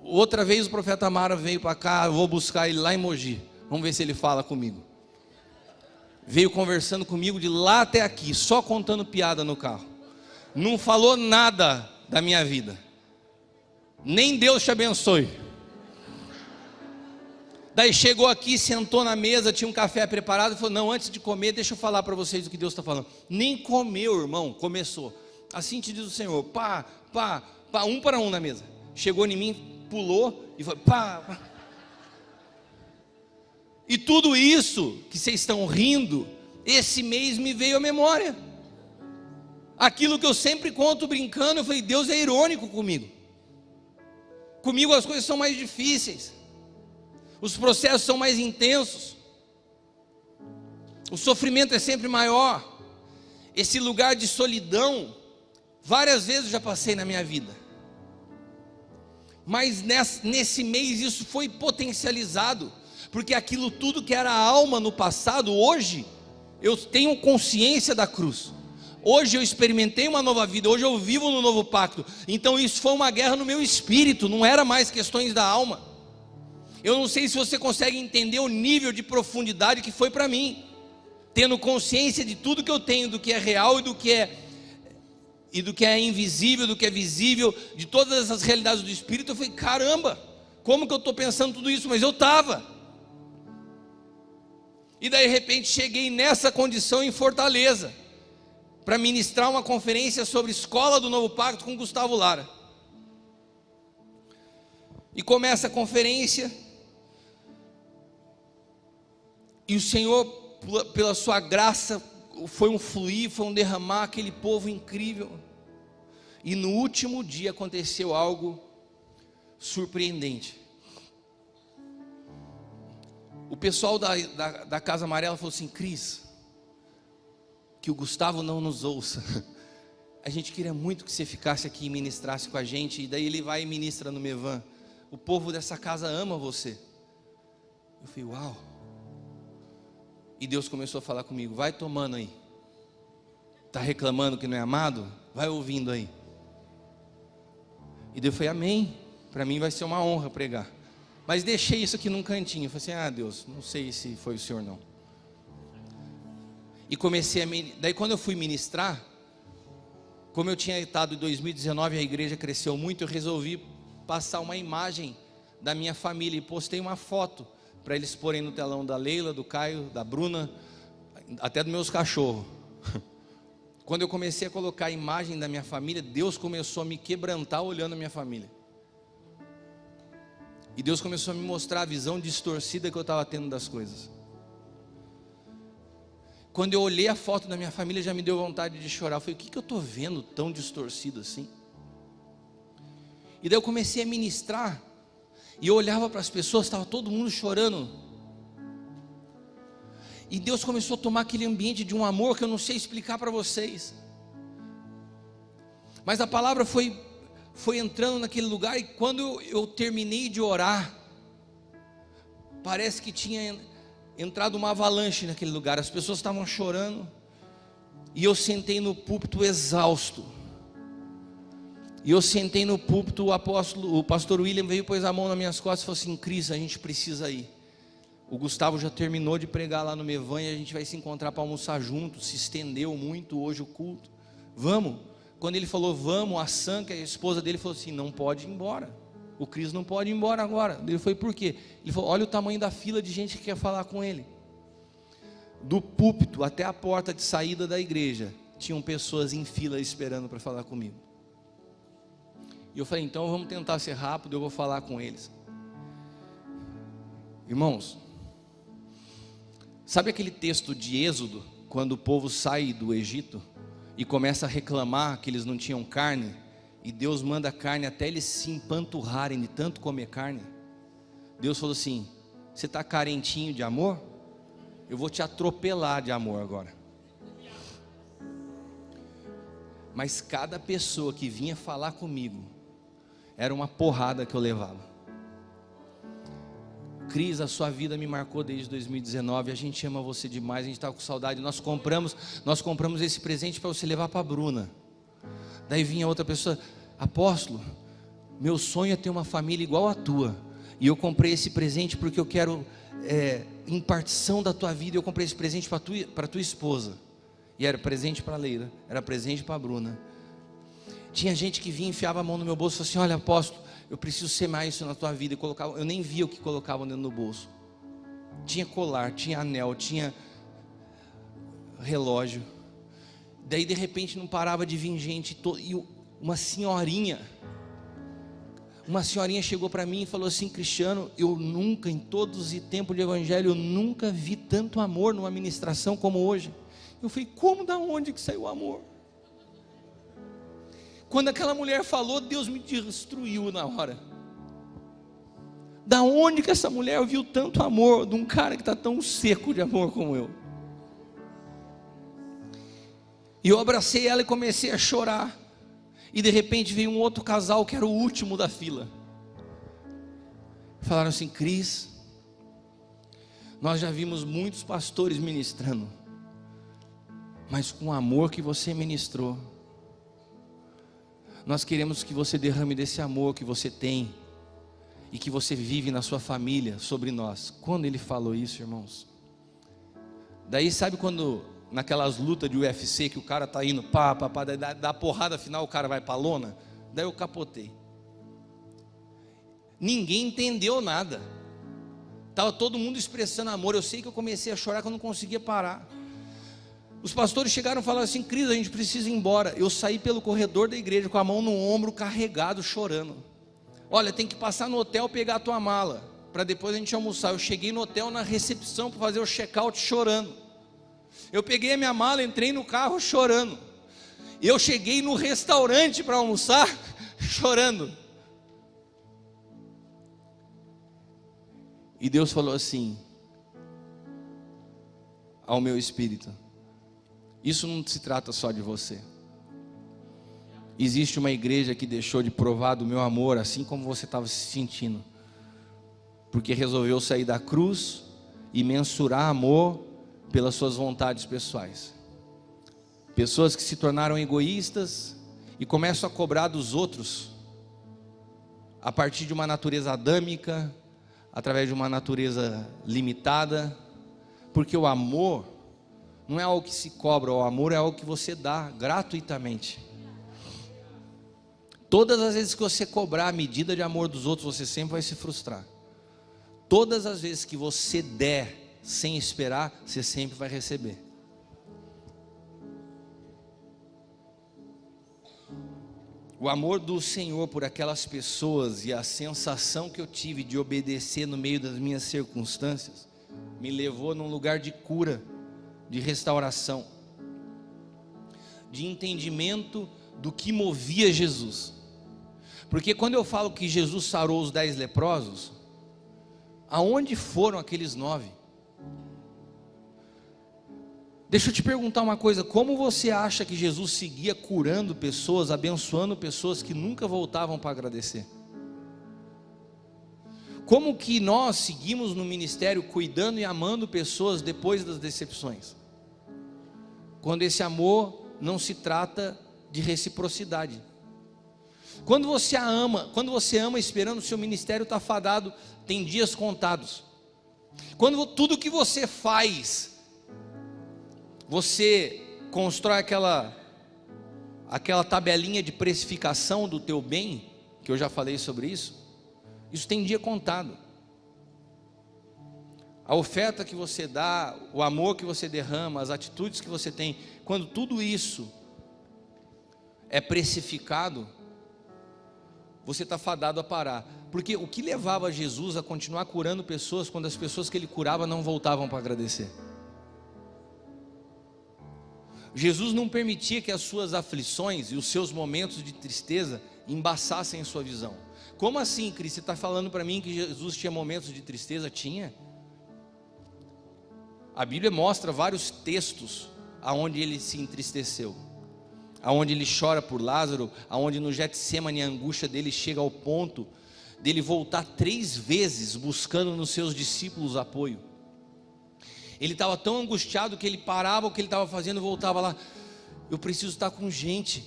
Speaker 1: outra vez o profeta Amaro veio para cá, eu vou buscar ele lá em Mogi. Vamos ver se ele fala comigo. Veio conversando comigo de lá até aqui, só contando piada no carro. Não falou nada da minha vida. Nem Deus te abençoe. Daí chegou aqui, sentou na mesa, tinha um café preparado e falou: não, antes de comer, deixa eu falar para vocês o que Deus está falando. Nem comeu, irmão, começou. Assim te diz o Senhor, pá, um para um na mesa. Chegou em mim, pulou e foi pá. E tudo isso que vocês estão rindo, esse mês me veio à memória. Aquilo que eu sempre conto brincando, eu falei: Deus é irônico comigo. Comigo as coisas são mais difíceis. Os processos são mais intensos. O sofrimento é sempre maior. Esse lugar de solidão, várias vezes eu já passei na minha vida. Mas nesse mês isso foi potencializado. Porque aquilo tudo que era alma no passado, hoje eu tenho consciência da cruz. Hoje eu experimentei uma nova vida, hoje eu vivo no novo pacto. Então isso foi uma guerra no meu espírito, não era mais questões da alma. Eu não sei se você consegue entender o nível de profundidade que foi para mim. Tendo consciência de tudo que eu tenho, do que é real e do que é invisível, do que é visível, de todas essas realidades do espírito, eu falei: caramba, como que eu estou pensando tudo isso? Mas eu estava. E daí de repente cheguei nessa condição em Fortaleza, para ministrar uma conferência sobre escola do Novo Pacto com Gustavo Lara. E começa a conferência, e o Senhor, pela sua graça, foi um fluir, foi um derramar, aquele povo incrível. E no último dia aconteceu algo surpreendente. O pessoal da Casa Amarela falou assim: Cris, que o Gustavo não nos ouça. A gente queria muito que você ficasse aqui e ministrasse com a gente. E daí ele vai e ministra no Mevan. O povo dessa casa ama você. Eu falei: uau. E Deus começou a falar comigo: vai tomando aí. Está reclamando que não é amado? Vai ouvindo aí. E Deus falou: amém. Para mim vai ser uma honra pregar. Mas deixei isso aqui num cantinho. Falei assim: Deus, não sei se foi o Senhor não. E comecei daí quando eu fui ministrar, como eu tinha estado em 2019, a igreja cresceu muito, eu resolvi passar uma imagem da minha família e postei uma foto para eles porem no telão da Leila, do Caio, da Bruna, até dos meus cachorros. Quando eu comecei a colocar a imagem da minha família, Deus começou a me quebrantar olhando a minha família. E Deus começou a me mostrar a visão distorcida que eu estava tendo das coisas. Quando eu olhei a foto da minha família, já me deu vontade de chorar. Eu falei: o que eu estou vendo tão distorcido assim? E daí eu comecei a ministrar. E eu olhava para as pessoas, estava todo mundo chorando. E Deus começou a tomar aquele ambiente de um amor que eu não sei explicar para vocês. Mas a palavra foi entrando naquele lugar. E quando eu terminei de orar, parece que tinha entrado uma avalanche naquele lugar, as pessoas estavam chorando, e eu sentei no púlpito exausto. E eu sentei no púlpito, o pastor William veio, pôs a mão nas minhas costas e falou assim: Cris, a gente precisa ir. O Gustavo já terminou de pregar lá no Mevan e a gente vai se encontrar para almoçar junto. Se estendeu muito hoje o culto. Vamos. Quando ele falou vamos, a Sam, que é a esposa dele, falou assim: não pode ir embora. O Cris não pode ir embora agora. Ele foi por quê? Ele falou: olha o tamanho da fila de gente que quer falar com ele. Do púlpito até a porta de saída da igreja, tinham pessoas em fila esperando para falar comigo. E eu falei: então vamos tentar ser rápido, eu vou falar com eles. Irmãos, sabe aquele texto de Êxodo, quando o povo sai do Egito e começa a reclamar que eles não tinham carne, e Deus manda carne até eles se empanturrarem de tanto comer carne? Deus falou assim: você está carentinho de amor? Eu vou te atropelar de amor agora. Mas cada pessoa que vinha falar comigo, era uma porrada que eu levava. Cris, a sua vida me marcou desde 2019, a gente ama você demais, a gente está com saudade, nós compramos esse presente para você levar para a Bruna. Daí vinha outra pessoa: apóstolo, meu sonho é ter uma família igual a tua, e eu comprei esse presente porque eu quero impartição da tua vida, eu comprei esse presente para tua esposa. E era presente para a Leila, era presente para a Bruna. Tinha gente que vinha, enfiava a mão no meu bolso e falava assim: olha, apóstolo, eu preciso ser mais isso na tua vida. E colocava, eu nem via o que colocavam dentro do bolso. Tinha colar, tinha anel, tinha relógio. Daí de repente não parava de vir gente, e uma senhorinha chegou para mim e falou assim: Cristiano, eu nunca, em todos os tempos de evangelho, eu nunca vi tanto amor numa ministração como hoje. Eu falei: como, da onde que saiu o amor? Quando aquela mulher falou, Deus me destruiu na hora. Da onde que essa mulher viu tanto amor de um cara que está tão seco de amor como eu? E eu abracei ela e comecei a chorar. E de repente veio um outro casal que era o último da fila. Falaram assim: Cris, nós já vimos muitos pastores ministrando, mas com o amor que você ministrou, nós queremos que você derrame desse amor que você tem e que você vive na sua família sobre nós. Quando ele falou isso, irmãos, daí sabe quando naquelas lutas de UFC que o cara tá indo dá porrada final, o cara vai pra lona? Daí eu capotei. Ninguém entendeu nada, estava todo mundo expressando amor. Eu sei que eu comecei a chorar, que eu não conseguia parar. Os pastores chegaram e falaram assim: Cris, a gente precisa ir embora. Eu saí pelo corredor da igreja com a mão no ombro, carregado, chorando. Olha, tem que passar no hotel, pegar a tua mala, para depois a gente almoçar. Eu cheguei no hotel, na recepção, para fazer o check-out, chorando. Eu peguei a minha mala, entrei no carro chorando. Eu cheguei no restaurante para almoçar, chorando. E Deus falou assim ao meu espírito: isso não se trata só de você. Existe uma igreja que deixou de provar do meu amor, assim como você estava se sentindo, porque resolveu sair da cruz e mensurar amor pelas suas vontades pessoais. Pessoas que se tornaram egoístas e começam a cobrar dos outros a partir de uma natureza adâmica, através de uma natureza limitada, porque o amor não é algo que se cobra, o amor é algo que você dá gratuitamente. Todas as vezes que você cobrar a medida de amor dos outros, você sempre vai se frustrar. Todas as vezes que você der sem esperar, você sempre vai receber. O amor do Senhor por aquelas pessoas e a sensação que eu tive de obedecer no meio das minhas circunstâncias me levou num lugar de cura, de restauração, de entendimento do que movia Jesus. Porque quando eu falo que Jesus sarou os 10 leprosos, aonde foram aqueles 9? Deixa eu te perguntar uma coisa: como você acha que Jesus seguia curando pessoas, abençoando pessoas que nunca voltavam para agradecer? Como que nós seguimos no ministério cuidando e amando pessoas depois das decepções? Quando esse amor não se trata de reciprocidade. Quando você ama esperando o seu ministério estar fadado, tem dias contados. Quando tudo que você faz, você constrói aquela tabelinha de precificação do teu bem, que eu já falei sobre isso tem dia contado. A oferta que você dá, o amor que você derrama, as atitudes que você tem, quando tudo isso é precificado, você está fadado a parar. Porque o que levava Jesus a continuar curando pessoas, quando as pessoas que ele curava não voltavam para agradecer? Jesus não permitia que as suas aflições e os seus momentos de tristeza embaçassem a sua visão. Como assim, Cris? Você está falando para mim que Jesus tinha momentos de tristeza? Tinha. A Bíblia mostra vários textos aonde ele se entristeceu, aonde ele chora por Lázaro, aonde no Getsêmani a angústia dele chega ao ponto dele voltar 3 vezes buscando nos seus discípulos apoio. Ele estava tão angustiado que ele parava o que ele estava fazendo e voltava lá. Eu preciso estar com gente.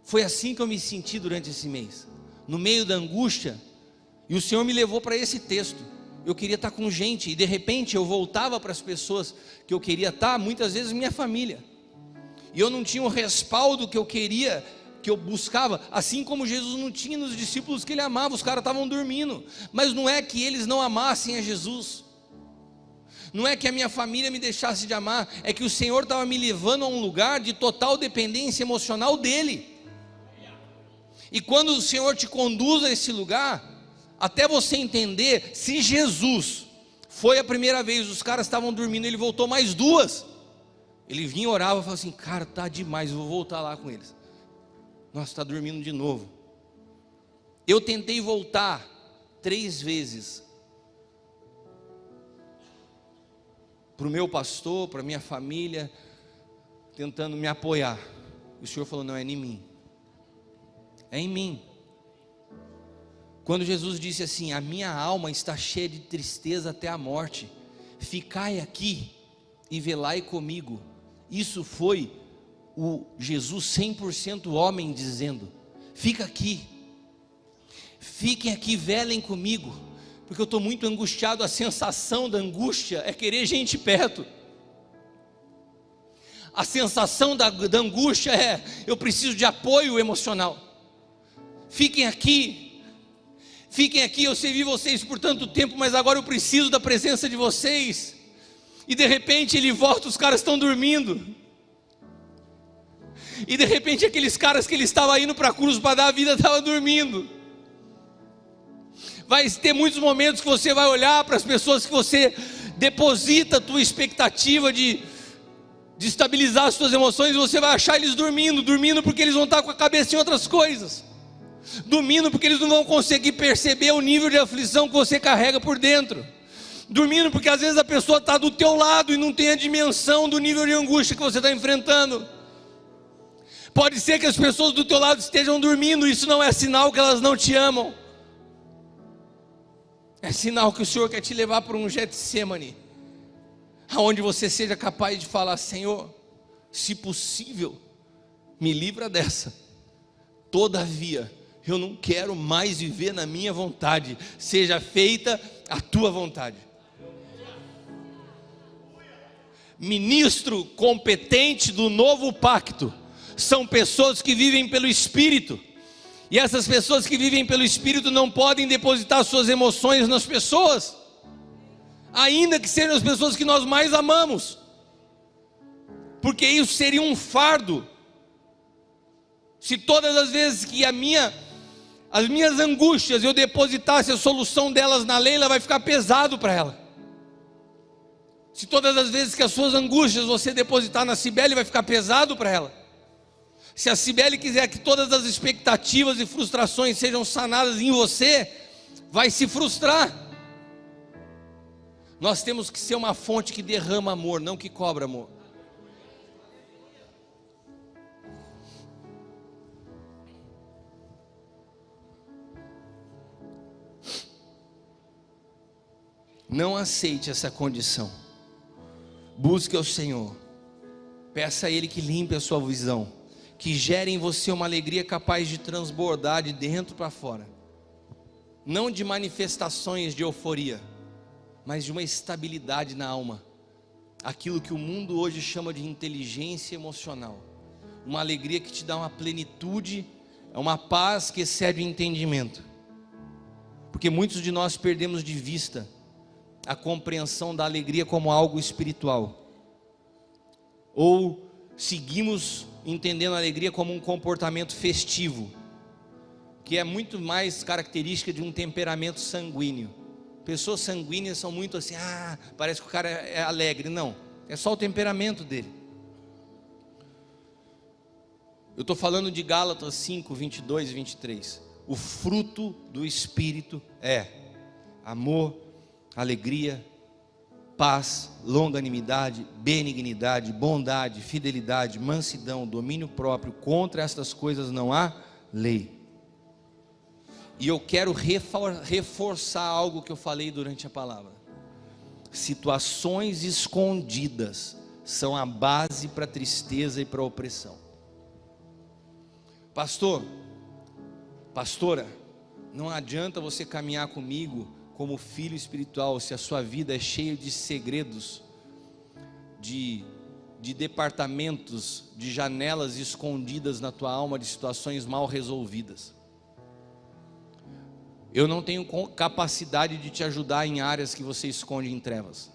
Speaker 1: Foi assim que eu me senti durante esse mês, no meio da angústia, e o Senhor me levou para esse texto. Eu queria estar com gente, e de repente eu voltava para as pessoas que eu queria estar, muitas vezes minha família, e eu não tinha o respaldo que eu queria, que eu buscava, assim como Jesus não tinha nos discípulos que ele amava. Os caras estavam dormindo, mas não é que eles não amassem a Jesus, não é que a minha família me deixasse de amar, é que o Senhor estava me levando a um lugar de total dependência emocional dEle. E quando o Senhor te conduz a esse lugar, até você entender, se Jesus foi a primeira vez, os caras estavam dormindo, ele voltou mais 2, ele vinha e orava e falava assim: cara, tá demais, eu vou voltar lá com eles. Nossa, está dormindo de novo. Eu tentei voltar 3 vezes para o meu pastor, para a minha família, tentando me apoiar. O Senhor falou: não, é em mim. É em mim. Quando Jesus disse assim: a minha alma está cheia de tristeza até a morte, ficai aqui e velai comigo. Isso foi o Jesus 100% homem dizendo: fica aqui, fiquem aqui, velem comigo, porque eu estou muito angustiado. A sensação da angústia é querer gente perto. A sensação da angústia é: eu preciso de apoio emocional. Fiquem aqui, eu servi vocês por tanto tempo, mas agora eu preciso da presença de vocês. E de repente ele volta, os caras estão dormindo. E de repente aqueles caras que ele estava indo para a cruz para dar a vida estavam dormindo. Vai ter muitos momentos que você vai olhar para as pessoas que você deposita a tua expectativa de estabilizar as suas emoções, e você vai achar eles dormindo porque eles vão estar com a cabeça em outras coisas, dormindo porque eles não vão conseguir perceber o nível de aflição que você carrega por dentro, dormindo porque às vezes a pessoa está do teu lado e não tem a dimensão do nível de angústia que você está enfrentando. Pode ser que as pessoas do teu lado estejam dormindo, isso não é sinal que elas não te amam, é sinal que o Senhor quer te levar para um Getsêmani, aonde você seja capaz de falar: Senhor, se possível, me livra dessa, todavia eu não quero mais viver na minha vontade, seja feita a tua vontade. Ministro competente do novo pacto são pessoas que vivem pelo Espírito, e essas pessoas que vivem pelo Espírito não podem depositar suas emoções nas pessoas, ainda que sejam as pessoas que nós mais amamos, porque isso seria um fardo. Se todas as vezes que as minhas angústias eu depositasse a solução delas na Leila, vai ficar pesado para ela. Se todas as vezes que as suas angústias você depositar na Cibele, vai ficar pesado para ela. Se a Cibele quiser que todas as expectativas e frustrações sejam sanadas em você, vai se frustrar. Nós temos que ser uma fonte que derrama amor, não que cobra amor. Não aceite essa condição. Busque ao Senhor. Peça a Ele que limpe a sua visão, que gere em você uma alegria capaz de transbordar de dentro para fora. Não de manifestações de euforia, mas de uma estabilidade na alma. Aquilo que o mundo hoje chama de inteligência emocional. Uma alegria que te dá uma plenitude, uma paz que excede o entendimento. Porque muitos de nós perdemos de vista a compreensão da alegria como algo espiritual. Ou seguimos entendendo a alegria como um comportamento festivo, que é muito mais característica de um temperamento sanguíneo. Pessoas sanguíneas são muito assim, parece que o cara é alegre. Não, é só o temperamento dele. Eu estou falando de Gálatas 5, 22 e 23. O fruto do Espírito é amor, alegria, paz, longanimidade, benignidade, bondade, fidelidade, mansidão, domínio próprio. Contra estas coisas não há lei. E eu quero reforçar algo que eu falei durante a palavra. Situações escondidas são a base para a tristeza e para a opressão. Pastor, pastora, não adianta você caminhar comigo como filho espiritual se a sua vida é cheia de segredos, de departamentos, de janelas escondidas na tua alma, de situações mal resolvidas. Eu não tenho capacidade de te ajudar em áreas que você esconde em trevas.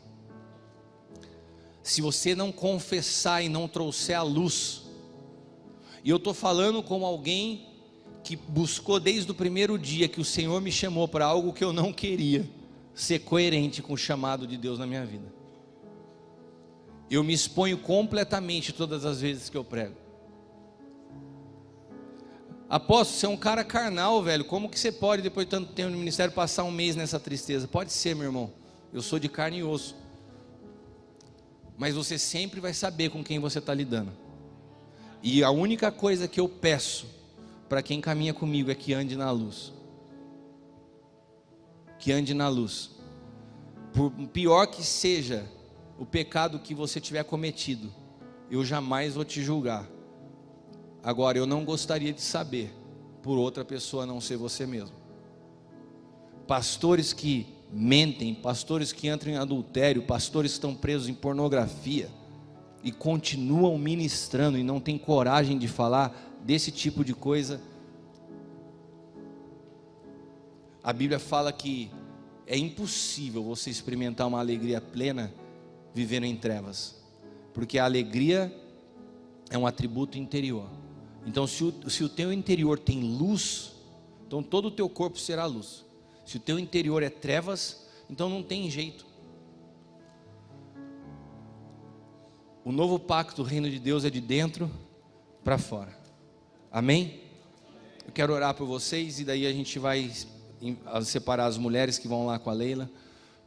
Speaker 1: Se você não confessar e não trouxer a luz, e eu estou falando como alguém que buscou desde o primeiro dia que o Senhor me chamou para algo que eu não queria, ser coerente com o chamado de Deus na minha vida. Eu me exponho completamente todas as vezes que eu prego. Apóstolo, você é um cara carnal, velho. Como que você pode, depois de tanto tempo no ministério, passar um mês nessa tristeza? Pode ser, meu irmão. Eu sou de carne e osso. Mas você sempre vai saber com quem você está lidando. E a única coisa que eu peço para quem caminha comigo é que ande na luz. Que ande na luz. Por pior que seja o pecado que você tiver cometido, eu jamais vou te julgar. Agora, eu não gostaria de saber por outra pessoa a não ser você mesmo. Pastores que mentem, pastores que entram em adultério, pastores que estão presos em pornografia e continuam ministrando e não têm coragem de falar desse tipo de coisa. A Bíblia fala que é impossível você experimentar uma alegria plena vivendo em trevas, porque a alegria é um atributo interior. Então se o teu interior tem luz, então todo o teu corpo será luz. Se o teu interior é trevas, então não tem jeito. O novo pacto, o reino de Deus é de dentro para fora. Amém? Eu quero orar por vocês e daí a gente vai separar as mulheres que vão lá com a Leila.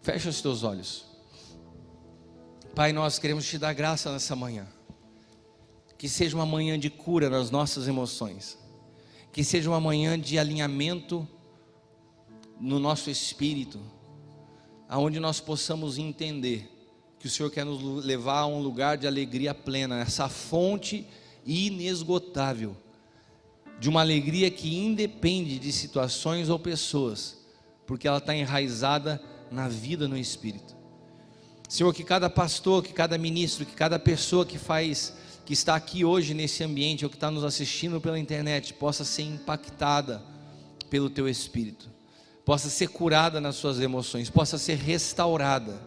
Speaker 1: Fecha os teus olhos. Pai, nós queremos te dar graça nessa manhã. Que seja uma manhã de cura nas nossas emoções. Que seja uma manhã de alinhamento no nosso espírito, aonde nós possamos entender que o Senhor quer nos levar a um lugar de alegria plena, essa fonte inesgotável, de uma alegria que independe de situações ou pessoas, porque ela está enraizada na vida no Espírito. Senhor, que cada pastor, que cada ministro, que cada pessoa que está aqui hoje nesse ambiente, ou que está nos assistindo pela internet, possa ser impactada pelo Teu Espírito, possa ser curada nas suas emoções, possa ser restaurada,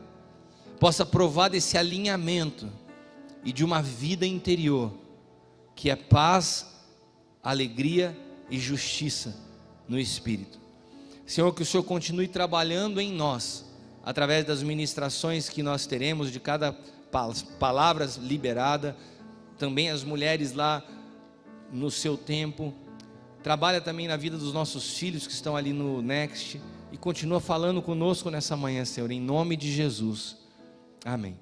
Speaker 1: possa provar desse alinhamento e de uma vida interior, que é paz, alegria e justiça no Espírito. Senhor, que o Senhor continue trabalhando em nós, através das ministrações que nós teremos, de cada palavra liberada, também as mulheres lá no seu tempo. Trabalha também na vida dos nossos filhos que estão ali no Next, e continua falando conosco nessa manhã, Senhor, em nome de Jesus, amém.